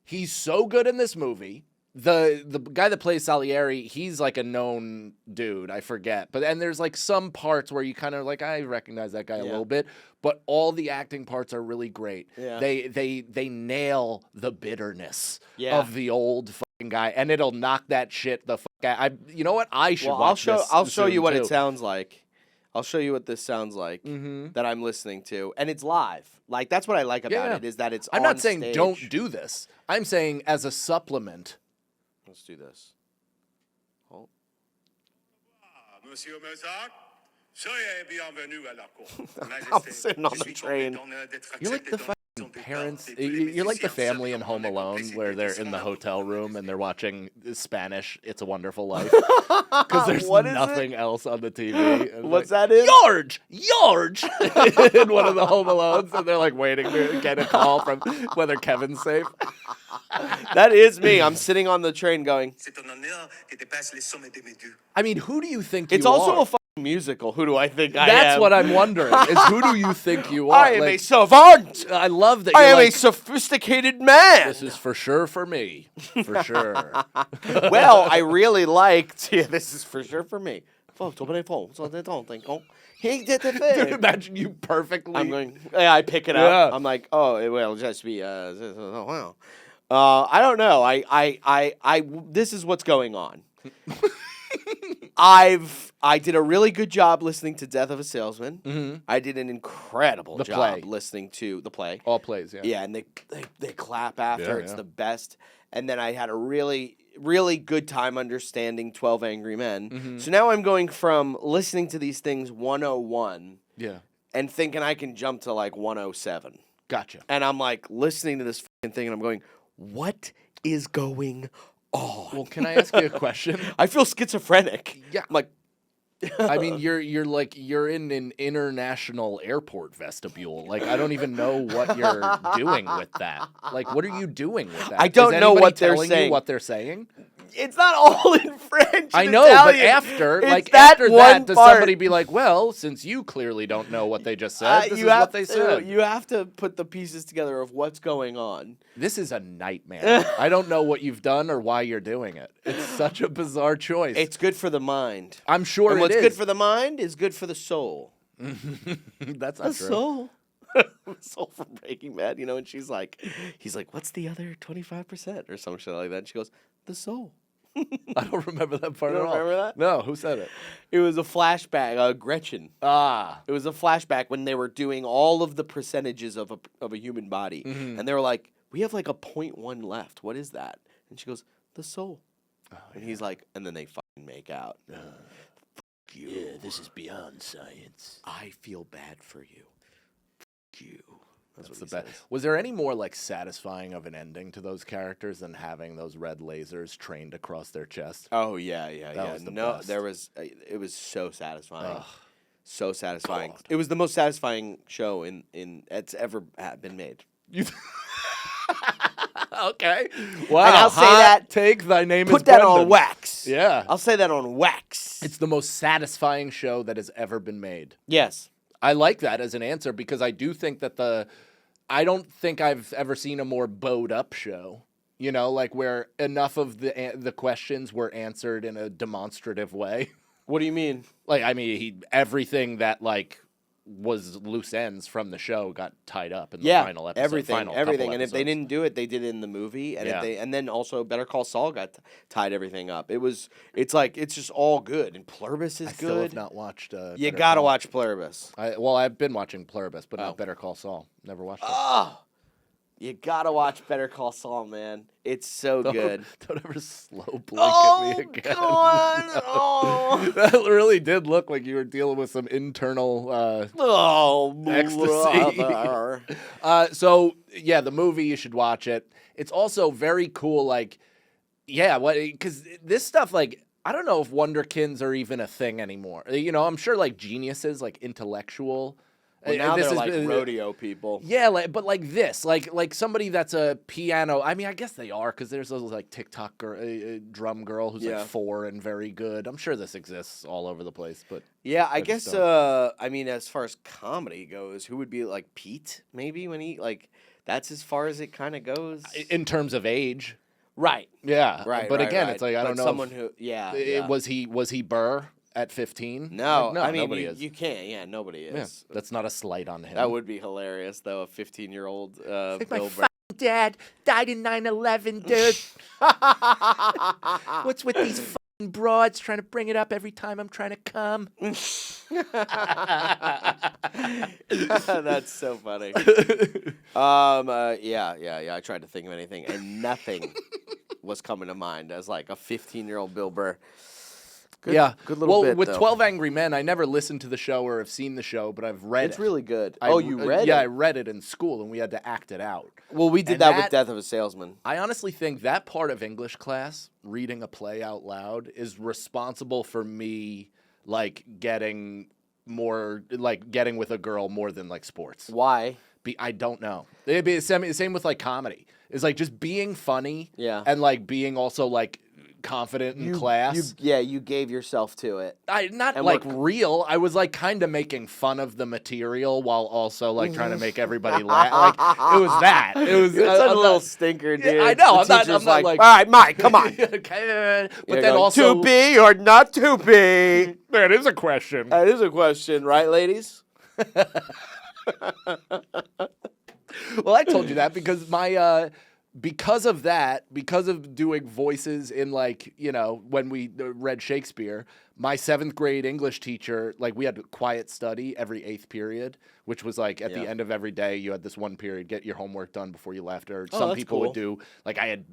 S5: he's so good in this movie. The guy that plays Salieri, he's like a known dude. I forget, and there's like some parts where you kind of like I recognize that guy a little bit, but all the acting parts are really great.
S4: Yeah.
S5: They nail the bitterness
S4: Yeah.
S5: of the old fucking guy, and it'll knock that shit the fuck out. You know what? I should
S4: Well,
S5: watch this.
S4: I'll show
S5: soon,
S4: you what
S5: too.
S4: it sounds like. I'll show you what this sounds like
S5: Mm-hmm.
S4: that I'm listening to, and it's live. Like that's what I like about
S5: Yeah.
S4: it is that it's.
S5: I'm
S4: on
S5: not saying
S4: stage.
S5: don't do this. I'm saying as a supplement.
S4: Let's do this. Oh.
S8: Monsieur Mozart, soyez bienvenue à la cour.
S4: I'm sitting on the train.
S5: You're like the fucking parents. You're like the family in Home Alone where they're in the hotel room and they're watching Spanish "It's a Wonderful Life" because there's
S4: What is
S5: nothing else on the TV. And
S4: What's
S5: like,
S4: that in?
S5: George in one of the Home Alones, and they're like waiting to get a call from whether Kevin's safe.
S4: That is me. I'm sitting on the train going.
S5: I mean, who do you think
S4: It's
S5: you
S4: also
S5: are?
S4: a fucking musical. Who do I think I am?
S5: That's what I'm wondering. Is who do you think you are?
S4: I am a
S5: Like,
S4: savant.
S5: I love that.
S4: I
S5: you're
S4: am a
S5: like,
S4: sophisticated man.
S5: This is for sure for me. For sure.
S4: Well, I really liked. Yeah, this is for sure for me.
S5: Dude, imagine you perfectly.
S4: I'm going. Yeah, I pick it up.
S5: Yeah.
S4: I'm like, oh, it will just be. Oh, wow. I don't know. This is what's going on. I did a really good job listening to Death of a Salesman.
S5: Mm-hmm.
S4: I did an incredible
S5: The
S4: job
S5: play.
S4: listening to the play.
S5: All plays, yeah.
S4: Yeah, and they clap after.
S5: Yeah,
S4: It's
S5: yeah.
S4: the best. And then I had a really, really good time understanding 12 Angry Men.
S5: Mm-hmm.
S4: So now I'm going from listening to these things 101
S5: Yeah.
S4: and thinking I can jump to like 107.
S5: Gotcha.
S4: And I'm like listening to this fucking thing and I'm going, what is going on?
S5: Well, can I ask you a question?
S4: I feel schizophrenic.
S5: Yeah.
S4: I'm like,
S5: I mean, you're in an international airport vestibule. Like, I don't even know what you're doing with that. Like, what are you doing with that?
S4: I don't
S5: Is
S4: know
S5: anybody
S4: what they're
S5: telling
S4: saying.
S5: You what they're saying?
S4: it's not all in French.
S5: I
S4: and
S5: know,
S4: Italian.
S5: but after,
S4: It's
S5: like
S4: that
S5: after
S4: one
S5: that, does
S4: part.
S5: somebody be like, "Well, since you clearly don't know what they just said, this is
S4: you have
S5: what they
S4: to,
S5: said."
S4: You have to put the pieces together of what's going on.
S5: This is a nightmare. I don't know what you've done or why you're doing it. It's such a bizarre choice.
S4: It's good for the mind.
S5: I'm sure
S4: And
S5: it
S4: what's
S5: is.
S4: good for the mind is good for the soul.
S5: That's
S4: The
S5: not true.
S4: soul. Soul from Breaking Bad, and he's like, what's the other 25% or some shit like that? And she goes, the soul.
S5: I don't remember that part
S4: You
S5: at
S4: don't
S5: all.
S4: remember that?
S5: No, who said it?
S4: It was a flashback. Gretchen.
S5: Ah.
S4: It was a flashback when they were doing all of the percentages of a human body, and they were like, "We have like a 0.1 left. What is that?" And she goes, "The soul." And he's like, and then they fucking make out. Fuck you.
S5: Yeah, this is beyond science.
S4: I feel bad for you. Fuck you.
S5: That's
S4: what
S5: the
S4: he
S5: best.
S4: says.
S5: Was there any more like satisfying of an ending to those characters than having those red lasers trained across their chest?
S4: Oh yeah.
S5: was the
S4: No,
S5: best.
S4: there was. It was so satisfying.
S5: Ugh.
S4: So satisfying.
S5: God.
S4: It was the most satisfying show in that's ever been made.
S5: Okay. Wow.
S4: And I'll say
S5: hot
S4: that-
S5: Take thy name is
S4: Put that on
S5: Brendan.
S4: wax.
S5: Yeah.
S4: I'll say that on wax.
S5: It's the most satisfying show that has ever been made.
S4: Yes.
S5: I like that as an answer because I do think that I don't think I've ever seen a more bowed up show. You know, like where enough of the questions were answered in a demonstrative way.
S4: What do you mean?
S5: Like, I mean, everything that like was loose ends from the show got tied up in the final episode.
S4: everything.
S5: final couple
S4: And if they
S5: episodes.
S4: didn't do it, they did it in the movie, and
S5: Yeah.
S4: and then also Better Call Saul got tied everything up. It's just all good, and Pluribus is
S5: I
S4: good.
S5: still have not watched.
S4: You
S5: Better
S4: gotta
S5: Call.
S4: watch Pluribus.
S5: I've been watching Pluribus, but
S4: Oh.
S5: not Better Call Saul. Never watched it.
S4: Oh, you gotta watch Better Call Saul, man. It's so good.
S5: Don't ever slow blink
S4: Oh,
S5: at me again.
S4: come on! Oh,
S5: That really did look like you were dealing with some internal.
S4: oh,
S5: Ecstasy.
S4: brother.
S5: So yeah, the movie, you should watch it. It's also very cool. Like, yeah, because this stuff, like, I don't know if wonderkins are even a thing anymore. You know, I'm sure like geniuses, like intellectual.
S4: Well, now
S5: this
S4: they're
S5: is-
S4: like rodeo people.
S5: Yeah, but like this, like somebody that's a piano. I mean, I guess they are because there's those like TikTok drum girl who's
S4: Yeah.
S5: like 4 and very good. I'm sure this exists all over the place, but
S4: Yeah, I
S5: Good
S4: guess.
S5: stuff.
S4: I mean, as far as comedy goes, who would be like Pete? Maybe when he like that's as far as it kind of goes.
S5: in terms of age,
S4: Right.
S5: yeah,
S4: Right.
S5: But
S4: right,
S5: again,
S4: right.
S5: it's like I
S4: But
S5: don't know.
S4: someone who. Yeah. yeah.
S5: Was he Burr at 15?
S4: No,
S5: Like, no,
S4: I mean
S5: nobody
S4: you,
S5: is.
S4: you can't. Yeah, nobody
S5: Yeah,
S4: is.
S5: that's not a slight on him.
S4: That would be hilarious, though. A 15-year-old Bill Burr.
S5: dad died in 9/11, dude. What's with these fucking broads trying to bring it up every time I'm trying to come?
S4: That's so funny. Yeah. I tried to think of anything, and nothing was coming to mind as like a 15-year-old Bill Burr. Good,
S5: Yeah.
S4: good little
S5: well,
S4: bit.
S5: with
S4: though.
S5: 12 Angry Men, I never listened to the show or have seen the show, but I've read it.
S4: It's really good.
S5: I-
S4: Oh, you read
S5: Yeah, I
S4: it?
S5: read it in school, and we had to act it out.
S4: Well, we did
S5: And
S4: that with
S5: that-
S4: Death of a Salesman.
S5: I honestly think that part of English class, reading a play out loud, is responsible for me, like, getting with a girl more than, like, sports.
S4: Why?
S5: I don't know. It'd be the same with, like, comedy. It's, like, just being funny
S4: Yeah.
S5: and, like, being also, like, confident in class.
S4: You gave yourself to it.
S5: Not
S4: And
S5: like
S4: we're-
S5: real. I was like kind of making fun of the material while also like trying to make everybody laugh. Like it was that. It was
S4: You're such a
S5: I'm
S4: little
S5: not-
S4: stinker,
S5: Yeah,
S4: dude.
S5: I know.
S4: The
S5: I'm
S4: teacher's
S5: not like,
S4: all right, Mike, come on.
S5: Okay, but
S4: You're
S5: then
S4: going,
S5: also
S4: to be or not to be.
S5: that is a question.
S4: That is a question, right, ladies?
S5: Well, I told you that because because of doing voices in like, you know, when we read Shakespeare, my 7th grade English teacher, like we had quiet study every 8th period, which was like at the end of every day, you had this one period, get your homework done before you left. Or some
S4: that's
S5: people would
S4: cool.
S5: do, like I had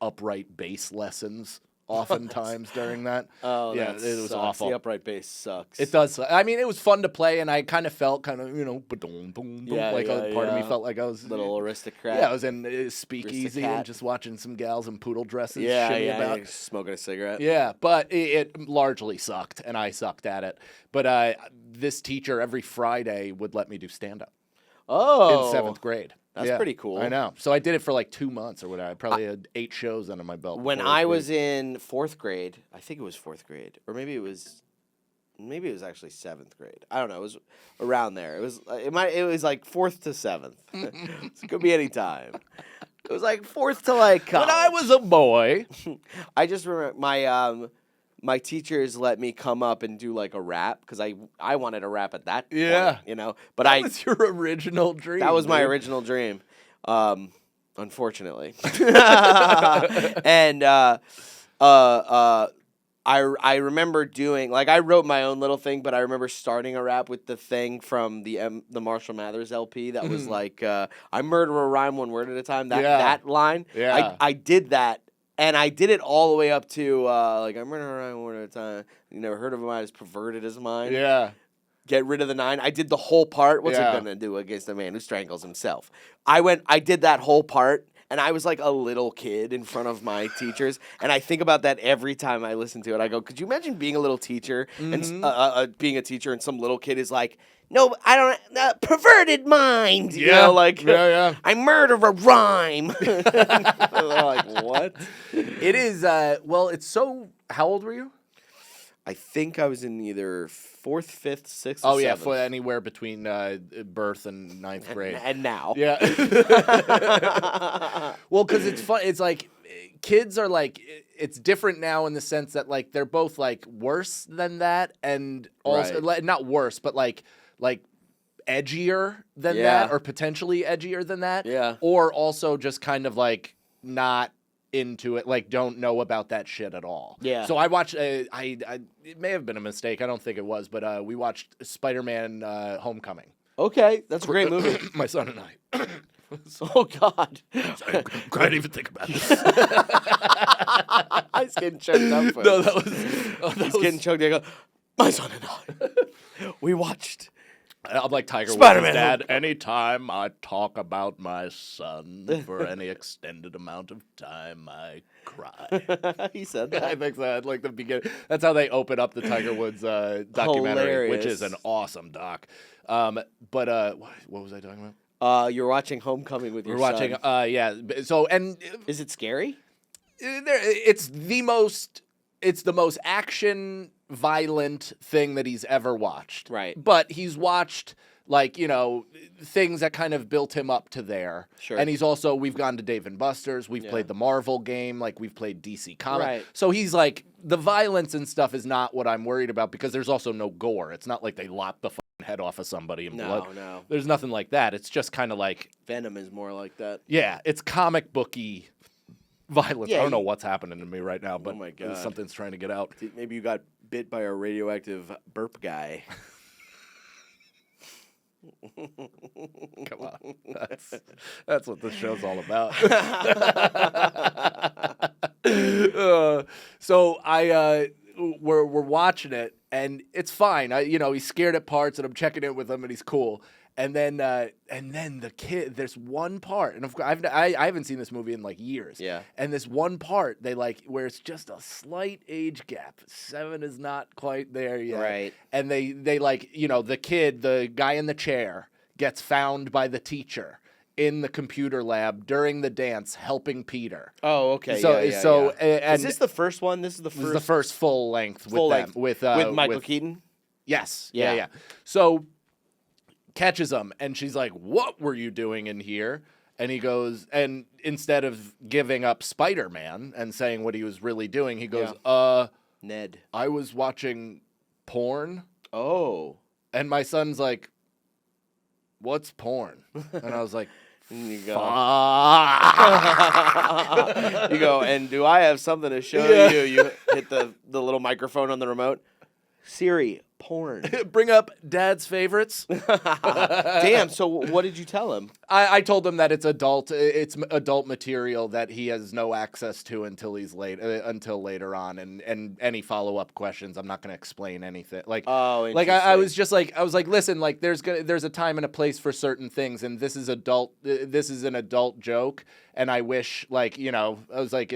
S5: upright bass lessons oftentimes during that.
S4: Oh,
S5: yeah,
S4: that
S5: it was
S4: sucks.
S5: awful.
S4: The upright bass sucks.
S5: It does. I mean, it was fun to play, and I kind of felt you know, boom, boom,
S4: Yeah,
S5: like a part of me
S4: yeah.
S5: felt like I was
S4: Little aristocrat.
S5: Yeah, I was in speakeasy and
S4: Aristocat.
S5: just watching some gals in poodle dresses
S4: yeah,
S5: shimmy
S4: yeah,
S5: about.
S4: you're smoking a cigarette.
S5: Yeah, but it largely sucked, and I sucked at it. But this teacher every Friday would let me do stand-up
S4: Oh.
S5: in 7th grade.
S4: That's
S5: Yeah,
S4: pretty cool.
S5: I know. So I did it for like 2 months or whatever. I probably had 8 shows under my belt.
S4: When
S5: before it
S4: I was
S5: big.
S4: in 4th grade, I think it was 4th grade, or maybe it was actually 7th grade. I don't know. It was around there. It was like 4th to 7th. It could be any time. It was like 4th to like college.
S5: When I was a boy,
S4: I just remember my teachers let me come up and do like a rap because I wanted to rap at that
S5: Yeah.
S4: point, you know. But
S5: that was your original dream.
S4: that was my
S5: dude.
S4: original dream. unfortunately. And I remember doing, like, I wrote my own little thing, but I remember starting a rap with the thing from the Marshall Mathers LP that was like, I murder a rhyme one word at a time. That line.
S5: Yeah.
S4: I did that. And I did it all the way up to, like, I murder a rhyme one word at a time. You never heard of a mind as perverted as mine.
S5: Yeah.
S4: Get rid of the 9. I did the whole part. What's it gonna do against a man who strangles himself? I did that whole part. And I was like a little kid in front of my teachers. And I think about that every time I listen to it. I go, could you imagine being a little teacher and being a teacher and some little kid is like, no, I don't, perverted mind. You know, like, I murder a rhyme. They're like, what?
S5: It is, well, it's so, how old were you?
S4: I think I was in either 4th, 5th, 6th,
S5: Oh,
S4: or
S5: yeah,
S4: 7th.
S5: for anywhere between birth and 9th grade.
S4: And now.
S5: Yeah. Well, because it's fun. It's like kids are like, it's different now in the sense that like they're both like worse than that and also, not worse, but like edgier than that or potentially edgier than that.
S4: Yeah.
S5: Or also just kind of like not into it, like don't know about that shit at all.
S4: Yeah.
S5: So I watched, it may have been a mistake. I don't think it was, but we watched Spiderman Homecoming.
S4: Okay, that's a great movie.
S5: My son and I.
S4: Oh, God.
S5: I can't even think about this.
S4: I was getting choked up. Folks.
S5: No, that was.
S4: He's getting choked. I go, my son and I, we watched.
S5: I'm like Tiger
S4: Spiderman
S5: Woods' dad.
S4: Homecoming.
S5: Anytime I talk about my son for any extended amount of time, I cry.
S4: He said
S5: I
S4: that.
S5: think so. Like the beginning. That's how they open up the Tiger Woods documentary, which is an
S4: Hilarious.
S5: awesome doc. But what was I talking about?
S4: You're watching Homecoming with your
S5: We're watching.
S4: son.
S5: Yeah. So and
S4: Is it scary?
S5: it's the most action violent thing that he's ever watched.
S4: Right.
S5: But he's watched like, things that kind of built him up to there.
S4: Sure.
S5: And he's also, we've gone to Dave & Buster's, we've played the Marvel game, like we've played DC Comics.
S4: Right.
S5: So he's like, the violence and stuff is not what I'm worried about because there's also no gore. It's not like they lop the fucking head off of somebody in blood.
S4: No.
S5: There's nothing like that. It's just kind of like,
S4: Venom is more like that.
S5: yeah, it's comic booky violence.
S4: Yeah,
S5: I don't know what's happening to me right now, but
S4: my God.
S5: something's trying to get out.
S4: Maybe you got bit by a radioactive burp guy.
S5: Come on. That's what this show's all about. So we're watching it and it's fine. He's scared at parts and I'm checking in with him and he's cool. And then the kid, there's one part, and of course I haven't seen this movie in like years.
S4: Yeah.
S5: And this one part they like where it's just a slight age gap. 7 is not quite there yet.
S4: Right.
S5: And they like, the kid, the guy in the chair, gets found by the teacher in the computer lab during the dance helping Peter.
S4: Oh, okay.
S5: So
S4: And is this the first one? This is the
S5: this is
S4: first.
S5: the first full length with
S4: full
S5: them,
S4: length
S5: with
S4: Michael Keaton.
S5: Yes.
S4: Yeah.
S5: Yeah. So catches him and she's like, "What were you doing in here?" And he goes, and instead of giving up Spider-Man and saying what he was really doing, he goes,
S4: Ned.
S5: I was watching porn.
S4: Oh.
S5: And my son's like, "What's porn?" And I was like,
S4: And you go.
S5: "Fuck."
S4: You go. And do I have something to show you? You hit the little microphone on the remote. Siri, porn.
S5: Bring up Dad's favorites.
S4: Damn. So what did you tell him?
S5: I told him that it's adult material that he has no access to until until later on, and any follow up questions, I'm not going to explain anything. Like, I was like, listen, like there's a time and a place for certain things, and this is adult. This is an adult joke, and I wish, like, I was like,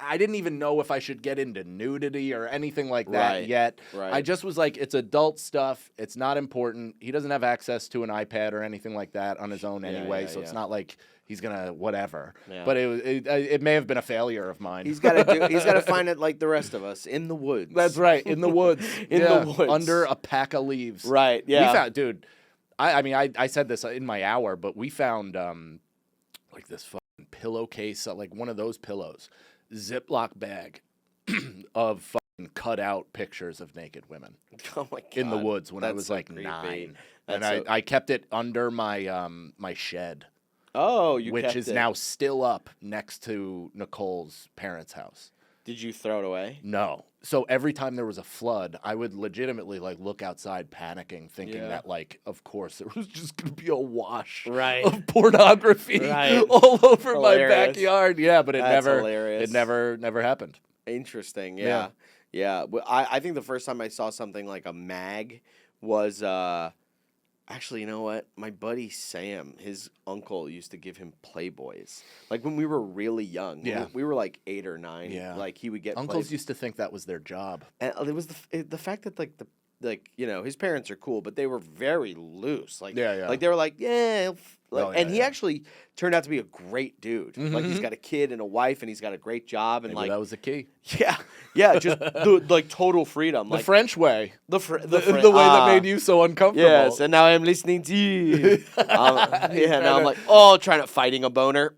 S5: I didn't even know if I should get into nudity or anything like that yet.
S4: Right.
S5: I just was like, it's adult stuff. It's not important. He doesn't have access to an iPad or anything like that on his own anyway, so it's not like he's gonna whatever. Yeah. But it may have been a failure of mine.
S4: He's got to find it like the rest of us in the woods.
S5: That's right, in the woods.
S4: The woods,
S5: under a pack of leaves.
S4: Right. Yeah.
S5: We found, dude. I said this in my hour, but we found like this fucking pillowcase, like one of those pillows, Ziploc bag of fucking cut out pictures of naked women.
S4: Oh my God.
S5: In the woods when I
S4: That's
S5: was
S4: so
S5: like
S4: creepy.
S5: 9.
S4: That's
S5: And I kept it under my my shed.
S4: Oh, you
S5: which
S4: kept
S5: is
S4: it.
S5: now still up next to Nicole's parents' house.
S4: Did you throw it away?
S5: No. So every time there was a flood, I would legitimately like look outside panicking, thinking
S4: Yeah.
S5: that like, of course, there was just gonna be a wash
S4: Right.
S5: of pornography
S4: Right.
S5: all over my
S4: Hilarious.
S5: backyard. Yeah, but
S4: That's hilarious.
S5: it never happened.
S4: Interesting.
S5: Yeah.
S4: Yeah. Well, I think the first time I saw something like a mag was actually, you know what? My buddy Sam, his uncle used to give him Playboys. Like when we were really young.
S5: Yeah.
S4: We were like 8 or 9.
S5: Yeah.
S4: Like he would get
S5: Uncles used to think that was their job.
S4: And it was the fact that his parents are cool, but they were very loose. Like
S5: Yeah.
S4: like they were like
S5: Oh,
S4: and he
S5: yeah.
S4: actually turned out to be a great dude. Like he's got a kid and a wife, and he's got a great job, and
S5: Maybe that was the key.
S4: yeah, just like total freedom.
S5: The
S4: Like
S5: French way.
S4: the
S5: The way that made you so uncomfortable.
S4: Yes, and now I'm listening to you. Now I'm like, trying to fighting a boner.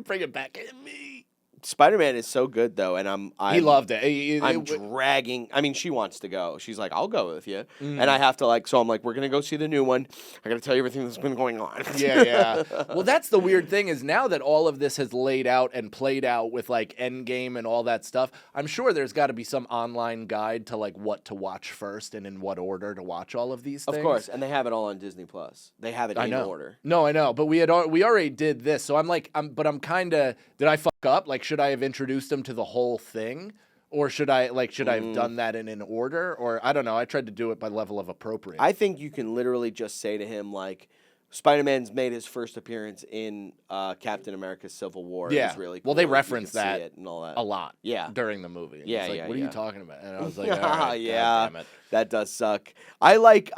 S5: Bring it back at me.
S4: Spider-Man is so good though, and
S5: He loved it.
S4: I'm dragging. I mean, she wants to go. She's like, "I'll go with you,"
S5: Mm.
S4: and I have to like. So I'm like, "We're gonna go see the new one. I gotta tell you everything that's been going on."
S5: Yeah. Well, that's the weird thing is now that all of this has laid out and played out with like Endgame and all that stuff, I'm sure there's got to be some online guide to like what to watch first and in what order to watch all of these things.
S4: Of course, and they have it all on Disney Plus. They have it
S5: I
S4: in
S5: know.
S4: order.
S5: No, I know, but we already did this, so I'm like, I'm kind of. Did I fuck up? Like, should I have introduced them to the whole thing, or should I have done that in an order, or I don't know. I tried to do it by level of appropriate.
S4: I think you can literally just say to him like, Spider-Man's made his first appearance in Captain America's Civil War.
S5: Yeah.
S4: It was really cool.
S5: Well, they
S4: You
S5: reference
S4: could see
S5: that
S4: it and all that.
S5: a lot.
S4: Yeah.
S5: During the movie. And
S4: Yeah,
S5: it's like,
S4: yeah,
S5: what are
S4: yeah.
S5: you talking about? And I was like, all right,
S4: Yeah,
S5: God damn it.
S4: that does suck. I like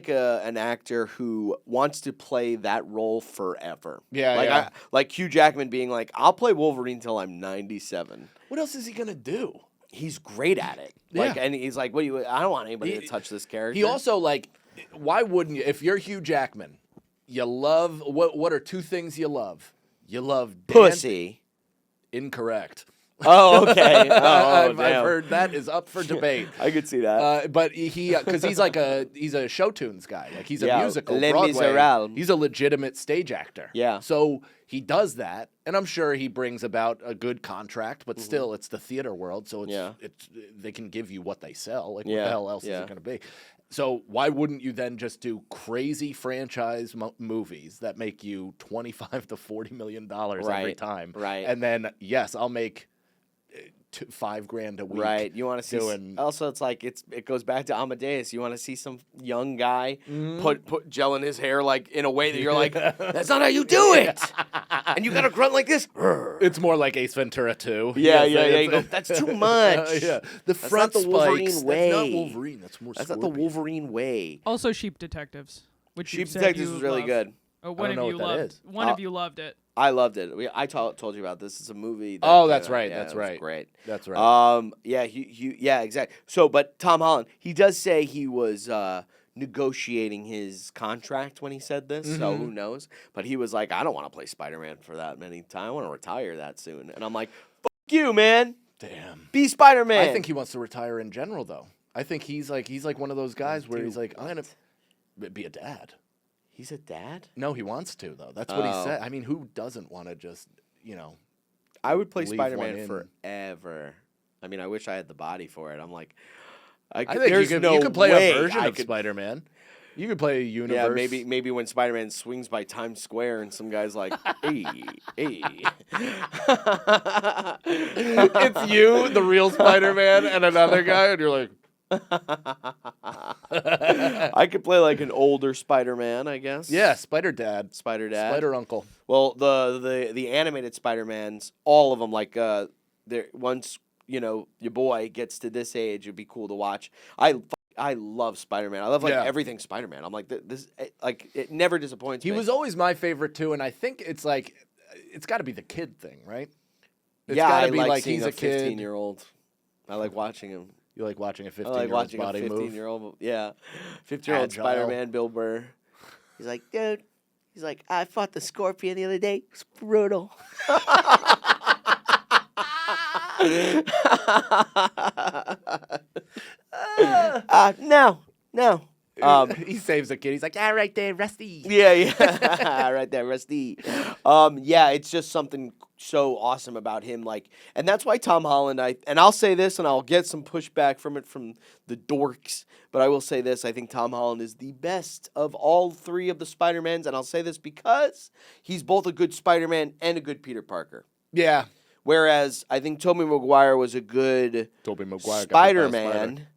S4: an actor who wants to play that role forever.
S5: Yeah,
S4: like
S5: yeah.
S4: like Hugh Jackman being like, I'll play Wolverine till I'm 97.
S5: What else is he gonna do?
S4: He's great at it. Like,
S5: Yeah.
S4: and he's like, I don't want anybody to touch this character.
S5: He also like, why wouldn't you? If you're Hugh Jackman, you love what are two things you love? You love
S4: pussy.
S5: Incorrect.
S4: Oh, okay.
S5: I've
S4: damn.
S5: heard that is up for debate.
S4: I could see that.
S5: But he, because he's a show tunes guy. Like he's a
S4: Yeah,
S5: musical
S4: Les
S5: Broadway.
S4: Miserables.
S5: He's a legitimate stage actor.
S4: Yeah.
S5: So he does that, and I'm sure he brings about a good contract. But still, it's the theater world, so it's they can give you what they sell. Like what
S4: Yeah,
S5: the hell else is
S4: yeah.
S5: it going to be? So why wouldn't you then just do crazy franchise movies that make you $25 to $40 million every
S4: Right,
S5: time?
S4: right.
S5: And then yes, I'll make $5,000 a week.
S4: Right, you want to see.
S5: doing-
S4: Also, it's like it goes back to Amadeus. You want to see some young guy
S5: Mm-hmm.
S4: put gel in his hair, like in a way that you're like, that's not how you do it, and you got to grunt like this.
S5: It's more like Ace Ventura 2.
S4: Yeah,
S5: Yes,
S4: yeah.
S5: it's-
S4: You go, that's too much.
S5: Yeah, the
S4: That's
S5: front
S4: not the Wolverine
S5: spikes.
S4: way.
S5: That's not Wolverine. That's more.
S4: That's not the
S5: Scorpion.
S4: Wolverine way.
S1: Also, Sheep Detectives, which you
S4: Sheep
S1: said
S4: Detectives
S1: you
S4: was really
S1: love.
S4: good.
S1: Oh,
S5: I
S1: one
S5: don't
S1: of
S5: know
S1: you
S5: what that
S1: loved.
S5: is.
S1: One of you loved it.
S4: I loved it. I told you about this. It's a movie. That,
S5: Oh, that's right.
S4: yeah,
S5: That's
S4: it was
S5: right.
S4: Great.
S5: That's right.
S4: Yeah, exactly. So, but Tom Holland, he does say he was negotiating his contract when he said this. So
S5: Mm-hmm.
S4: who knows? But he was like, I don't want to play Spider-Man for that many times. I want to retire that soon. And I'm like, fuck you, man.
S5: Damn.
S4: Be Spider-Man.
S5: I think he wants to retire in general, though. I think he's like one of those guys where he's like, I'm gonna be a dad.
S4: He's a dad?
S5: No, he wants to though. That's what he
S4: Oh.
S5: said. I mean, who doesn't want to just
S4: I would play
S5: Leave
S4: Spider-Man
S5: one in.
S4: forever. I mean, I wish I had the body for it. I'm like,
S5: I think
S4: there's
S5: you
S4: no
S5: could play
S4: way
S5: a version
S4: I
S5: of
S4: could-
S5: Spider-Man. You could play a universe.
S4: Yeah, maybe when Spider-Man swings by Times Square and some guy's like, hey, hey.
S5: It's you, the real Spider-Man, and another guy, and you're like,
S4: I could play like an older Spider-Man, I guess.
S5: yeah, Spider Dad,
S4: Spider Dad.
S5: Spider Uncle.
S4: Well, the animated Spider-Mans, all of them, like once your boy gets to this age, it'd be cool to watch. I love Spider-Man. I love like
S5: Yeah.
S4: everything Spider-Man. I'm like this, like it never disappoints
S5: He
S4: me.
S5: was always my favorite too, and I think it's like it's got to be the kid thing, right? It's
S4: yeah,
S5: gotta
S4: I
S5: be
S4: like seeing
S5: he's a kid.
S4: 15-year-old. I like watching him.
S5: You like watching a
S4: I like
S5: 15-year-old's
S4: watching a
S5: body move.
S4: 15-year-old. Yeah, 15-year-old
S5: Agile.
S4: Spider-Man, Bill Burr. He's like, dude. He's like, I fought the Scorpion the other day. It was brutal. No.
S5: He saves a kid. He's like, right there, Rusty.
S4: Yeah. Right there, Rusty. Yeah, it's just something so awesome about him. Like, and that's why Tom Holland, I'll say this and I'll get some pushback from the dorks, but I will say this. I think Tom Holland is the best of all three of the Spider-Mans, and I'll say this because he's both a good Spider-Man and a good Peter Parker.
S5: Yeah.
S4: Whereas I think Tobey Maguire was a good
S5: Tobey Maguire
S4: Spider-Man.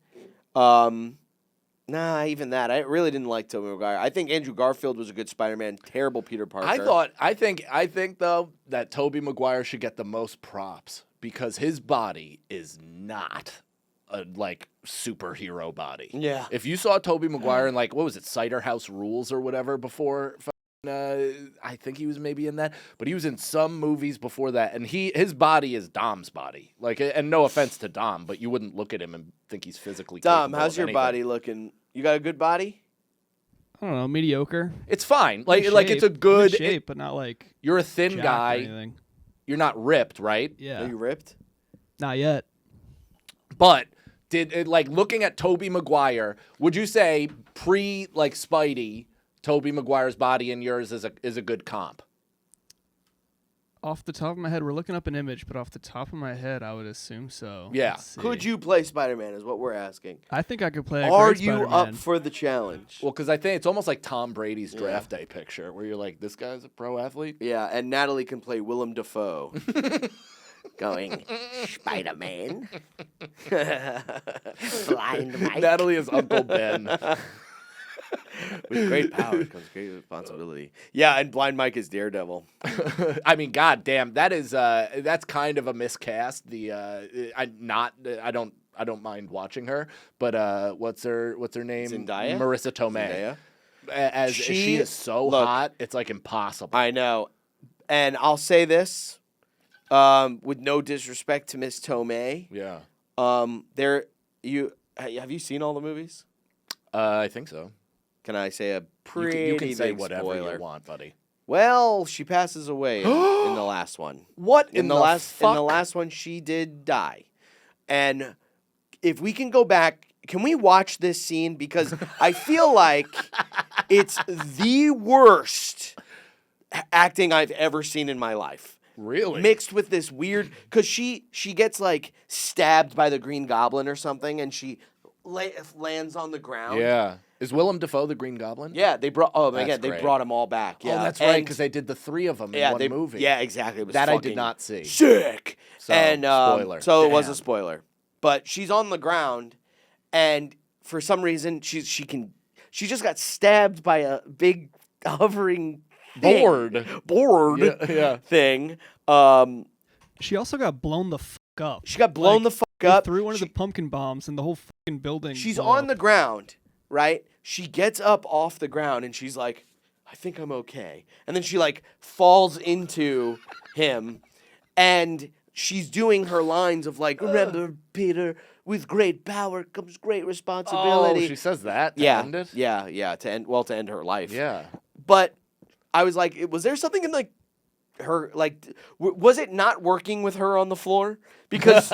S4: Nah, even that. I really didn't like Tobey Maguire. I think Andrew Garfield was a good Spider-Man. Terrible Peter Parker.
S5: I think though that Tobey Maguire should get the most props because his body is not a like superhero body.
S4: Yeah.
S5: If you saw Tobey Maguire in like what was it, Cider House Rules or whatever before. I think he was maybe in that, but he was in some movies before that, and his body is Dom's body. Like, and no offense to Dom, but you wouldn't look at him and think he's physically.
S4: Dom,
S5: capable
S4: how's
S5: of
S4: your
S5: anything.
S4: body looking? You got a good body?
S6: I don't know, mediocre.
S5: It's fine. Like
S6: In
S5: it's a
S6: shape.
S5: good
S6: I'm in shape, but not like
S5: You're a thin
S6: jacked or
S5: guy.
S6: anything.
S5: You're not ripped, right?
S6: Yeah,
S4: Are you ripped?
S6: not yet.
S5: But like looking at Tobey Maguire, would you say pre like Spidey, Tobey Maguire's body and yours is a good comp?
S6: Off the top of my head, we're looking up an image, but off the top of my head, I would assume so.
S5: Yeah.
S6: Let's see.
S4: Could you play Spider-Man is what we're asking.
S6: I think I could play a
S4: Are
S6: great
S4: you
S6: Spider-Man.
S4: up for the challenge?
S5: Well, because I think it's almost like Tom Brady's draft day picture, where you're like, this guy's a pro athlete.
S4: Yeah, and Natalie can play Willem Dafoe. Going, Spider-Man. Blind Mike.
S5: Natalie is Uncle Ben.
S4: With great power comes great responsibility. Yeah, and Blind Mike is Daredevil.
S5: I mean, goddamn, that's kind of a miscast. I don't mind watching her, but what's her name?
S4: Zendaya?
S5: Marissa Tomei.
S4: Zendaya?
S5: She is so
S4: look,
S5: hot, it's like impossible.
S4: I know. And I'll say this, with no disrespect to Miss Tomei.
S5: Yeah.
S4: Have you seen all the movies?
S5: I think so.
S4: Can I say a pretty
S5: You can say
S4: big
S5: whatever
S4: spoiler?
S5: you want, buddy.
S4: Well, she passes away in the last one.
S5: What
S4: In the last one, she did die. And if we can go back, can we watch this scene? Because I feel like it's the worst acting I've ever seen in my life.
S5: Really?
S4: Mixed with this weird, because she gets like stabbed by the Green Goblin or something, and she lands on the ground.
S5: Yeah. Is Willem Dafoe the Green Goblin?
S4: Yeah, they brought. Oh my
S5: That's
S4: God, they
S5: great.
S4: brought them all back. Yeah,
S5: Oh, that's right,
S4: And-
S5: because they did the three of them in one movie.
S4: Yeah, exactly. It was
S5: That I did
S4: fucking
S5: not see.
S4: Sick.
S5: So,
S4: And
S5: spoiler.
S4: so it was a
S5: Damn.
S4: spoiler. But she's on the ground, and for some reason she just got stabbed by a big hovering thing. board
S5: Yeah.
S4: thing.
S6: She also got blown the fuck up.
S4: She got blown the fuck
S6: They
S4: up.
S6: threw one of the pumpkin bombs, and the whole fucking building.
S4: She's
S6: blew
S4: on
S6: up.
S4: the ground, right? She gets up off the ground and she's like, I think I'm okay. And then she like falls into him and she's doing her lines of like, remember, Peter, with great power comes great responsibility.
S5: Oh, she says that to
S4: yeah,
S5: end it?
S4: yeah, to end her life.
S5: Yeah.
S4: But I was like, was there something in like her, like, was it not working with her on the floor? Because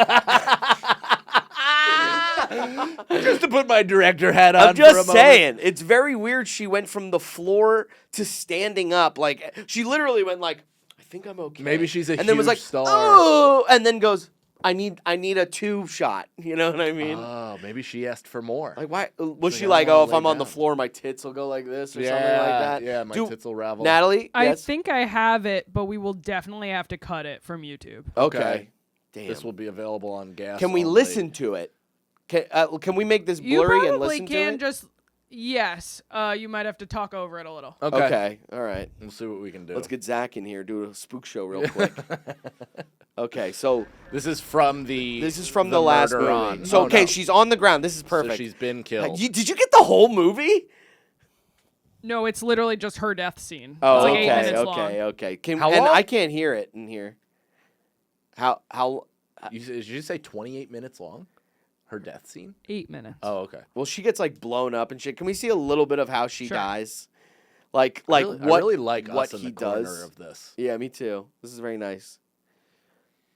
S5: Just to put my director hat on
S4: I'm
S5: for a
S4: just
S5: moment.
S4: saying, it's very weird. She went from the floor to standing up. Like, she literally went like, I think I'm okay.
S5: Maybe she's a
S4: and then was
S5: huge
S4: like,
S5: star.
S4: oh, and then goes, I need a tube shot. You know what I mean?
S5: Oh, maybe she asked for more.
S4: Like, why was
S5: like,
S4: she
S5: I
S4: like,
S5: wanna
S4: oh, if
S5: lay
S4: I'm on the
S5: down.
S4: floor, my tits will go like this or
S5: yeah,
S4: something like that?
S5: Yeah, my tits will ravel.
S4: Natalie,
S1: I
S4: yes?
S1: think I have it, but we will definitely have to cut it from YouTube.
S4: Okay. Damn.
S5: This will be available on gas.
S4: Can we
S5: all
S4: listen
S5: night.
S4: to it? Can we make this
S1: You
S4: blurry and
S1: probably
S4: listen to
S1: can
S4: it?
S1: just. Yes. You might have to talk over it a little.
S4: Okay. All right.
S5: We'll see what we can do.
S4: Let's get Zach in here, do a spook show real quick. Okay, so
S5: This is from the.
S4: this is from the last
S5: murder
S4: movie.
S5: on.
S4: So
S5: Oh,
S4: okay,
S5: no.
S4: she's on the ground. This is
S5: So
S4: perfect.
S5: she's been killed.
S4: Did you get the whole movie?
S1: No, it's literally just her death scene.
S4: Oh,
S1: it's like 8
S4: okay,
S1: minutes
S4: okay.
S5: How
S4: and
S5: long?
S4: I can't hear it in here. How?
S5: Did you say 28 minutes long? Her death scene?
S1: 8 minutes.
S5: Oh, okay.
S4: Well, she gets like blown up and shit. Can we see a little bit of how she
S1: Sure.
S4: dies? Like
S5: I
S4: what?
S5: really like
S4: what
S5: us in
S4: he
S5: the corner
S4: does?
S5: of this.
S4: Yeah, me too. This is very nice.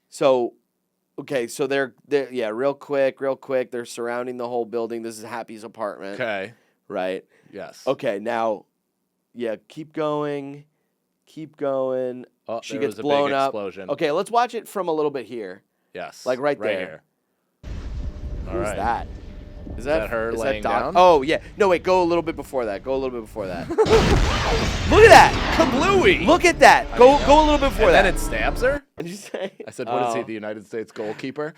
S4: So, okay, so they're real quick. They're surrounding the whole building. This is Happy's apartment.
S5: Okay.
S4: right?
S5: Yes.
S4: Okay, now, keep going.
S5: Oh,
S4: She
S5: there
S4: gets
S5: was a
S4: blown
S5: big
S4: up.
S5: explosion.
S4: Okay, let's watch it from a little bit here.
S5: Yes.
S4: Like right there.
S5: Here. All
S4: Who's
S5: right.
S4: that? Is
S5: that her laying down?
S4: Oh, yeah. No, wait, go a little bit before that. Look at that.
S5: Kablooey.
S4: Look at that. Go a little bit before
S5: And
S4: that.
S5: then it stabs her?
S4: What did you say?
S5: I said, what is he, the United States goalkeeper?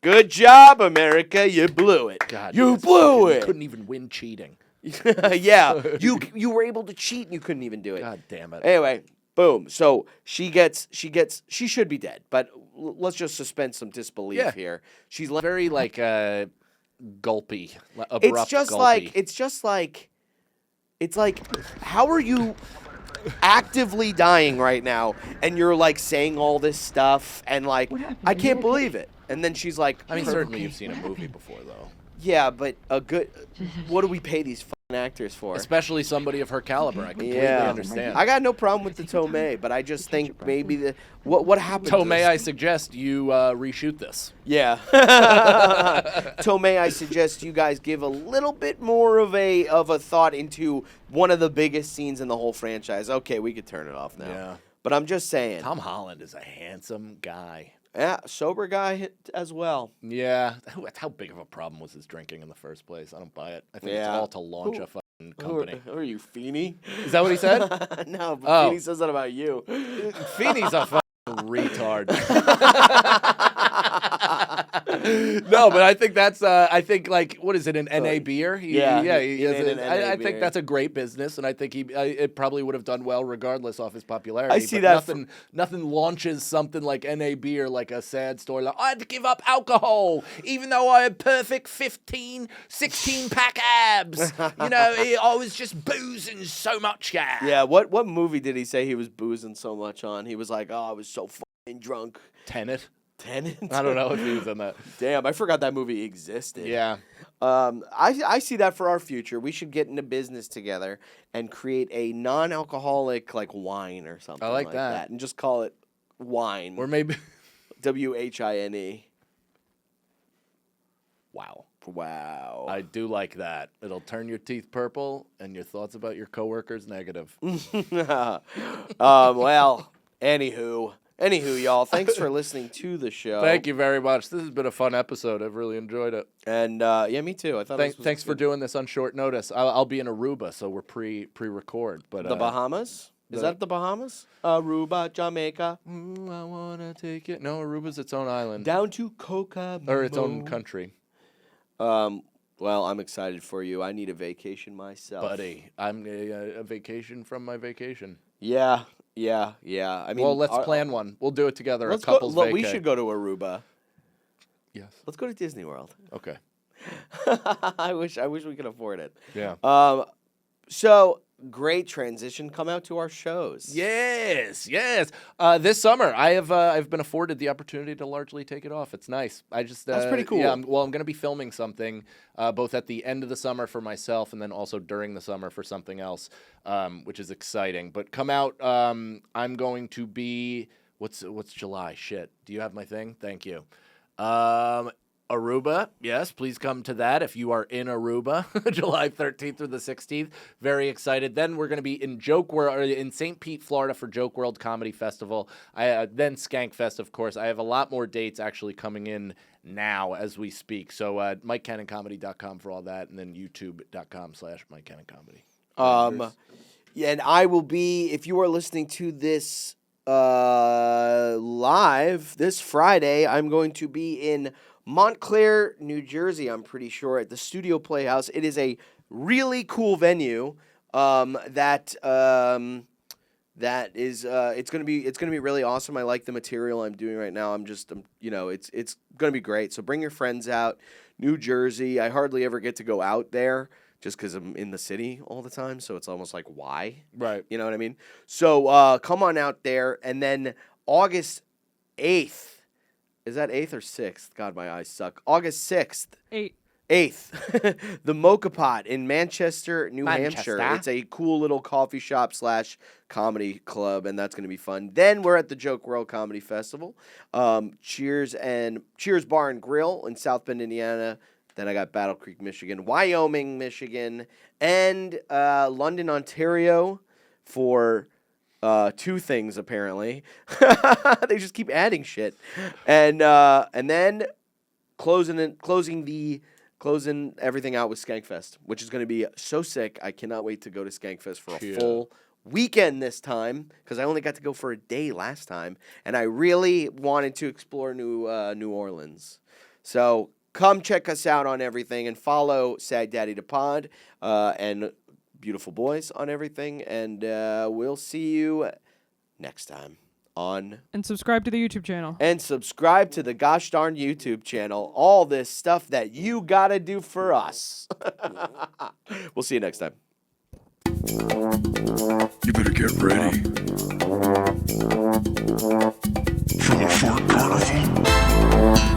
S4: Good job, America. You blew it.
S5: God,
S4: you
S5: yes,
S4: blew
S5: You
S4: it.
S5: couldn't even win cheating.
S4: Yeah. You were able to cheat and you couldn't even do it.
S5: God damn it.
S4: Anyway, boom. So she should be dead, but let's just suspend some disbelief here. She's
S5: Very like gulpy, abrupt.
S4: It's like how are you actively dying right now and you're like saying all this stuff and like I can't believe it. And then she's like,
S5: I mean, certainly you've seen a movie before, though.
S4: Yeah, but what do we pay these fucking actors for?
S5: Especially somebody of her caliber. I completely understand.
S4: I got no problem with the Tomei, but I just think maybe what happened to
S5: Tomei,
S4: this?
S5: I suggest you reshoot this.
S4: Yeah. Tomei, I suggest you guys give a little bit more of a thought into one of the biggest scenes in the whole franchise. Okay, we could turn it off now.
S5: Yeah.
S4: But I'm just saying.
S5: Tom Holland is a handsome guy.
S4: Yeah, sober guy as well.
S5: Yeah. How big of a problem was his drinking in the first place? I don't buy it. I think it's all to launch a fucking company.
S4: Who are you, Feeney?
S5: Is that what he said?
S4: No, but Feeney says that about you.
S5: Feeney's a fucking retard. No, but I think that's like what is it, an NA beer? He has I think that's a great business, and I think it probably would have done well regardless of his popularity.
S4: I see
S5: but
S4: that
S5: nothing launches something like NA beer like a sad story. Like I had to give up alcohol even though I had perfect 15, 16 pack abs. I was just boozing so much.
S4: Yeah. What movie did he say he was boozing so much on? He was like, I was so fucking drunk.
S5: Tenet.
S4: I
S5: don't know if he was in that.
S4: Damn, I forgot that movie existed.
S5: Yeah.
S4: I see that for our future. We should get into business together and create a non-alcoholic like wine or something.
S5: I like that.
S4: And just call it wine.
S5: Or maybe
S4: WHINE.
S5: Wow. I do like that. It'll turn your teeth purple and your thoughts about your coworkers negative.
S4: Well, Anywho, y'all, thanks for listening to the show.
S5: Thank you very much. This has been a fun episode. I've really enjoyed it.
S4: And me too. I thought.
S5: Thanks for doing this on short notice. I'll be in Aruba, so we're pre-record. But
S4: the Bahamas. Is that the Bahamas? Aruba, Jamaica.
S5: I wanna take it. No, Aruba's its own island.
S4: Down to Coca.
S5: Or its own country.
S4: Well, I'm excited for you. I need a vacation myself,
S5: buddy. I'm a vacation from my vacation.
S4: Yeah. I mean,
S5: well, let's plan one. We'll do it together. A couple's vacay.
S4: We should go to Aruba.
S5: Yes.
S4: Let's go to Disney World.
S5: Okay.
S4: I wish we could afford it.
S5: Yeah.
S4: So great transition. Come out to our shows.
S5: Yes. This summer, I've been afforded the opportunity to largely take it off. It's nice. That's
S4: pretty cool.
S5: Yeah. I'm going to be filming something both at the end of the summer for myself and then also during the summer for something else, which is exciting. But come out. I'm going to be what's July? Shit. Do you have my thing? Thank you. Aruba, yes, please come to that if you are in Aruba, July 13th through the 16th. Very excited. Then we're going to be in in St. Pete, Florida for Joke World Comedy Festival. Then Skankfest, of course. I have a lot more dates actually coming in now as we speak. So MikeCannonComedy.com for all that, and then YouTube.com/MikeCannonComedy.
S4: Yeah, and I will be, if you are listening to this live this Friday, I'm going to be in Montclair, New Jersey, I'm pretty sure, at the Studio Playhouse. It is a really cool venue that is it's gonna be really awesome. I like the material I'm doing right now. It's gonna be great. So bring your friends out. New Jersey. I hardly ever get to go out there just because I'm in the city all the time. So it's almost like why?
S5: Right.
S4: You know what I mean? So come on out there, and then August 8th. Is that 8th or 6th? God, my eyes suck. August 6th. 8th. The Mocha Pot in Manchester, New Hampshire. It's a cool little coffee shop / comedy club, and that's going to be fun. Then we're at the Joke World Comedy Festival. Cheers Bar and Grill in South Bend, Indiana. Then I got Battle Creek, Michigan, Wyoming, Michigan, and London, Ontario for 2 things apparently. They just keep adding shit, and then closing everything out with Skankfest, which is going to be so sick. I cannot wait to go to Skankfest for a full weekend this time, because I only got to go for a day last time, and I really wanted to explore New Orleans. So come check us out on everything and follow Sag Daddy the Pod and Beautiful Boys on everything, and we'll see you next time on.
S1: And subscribe to the YouTube channel.
S4: And subscribe to the gosh darn YouTube channel. All this stuff that you gotta do for us. We'll see you next time.
S3: You better get ready for the Fart Carnival.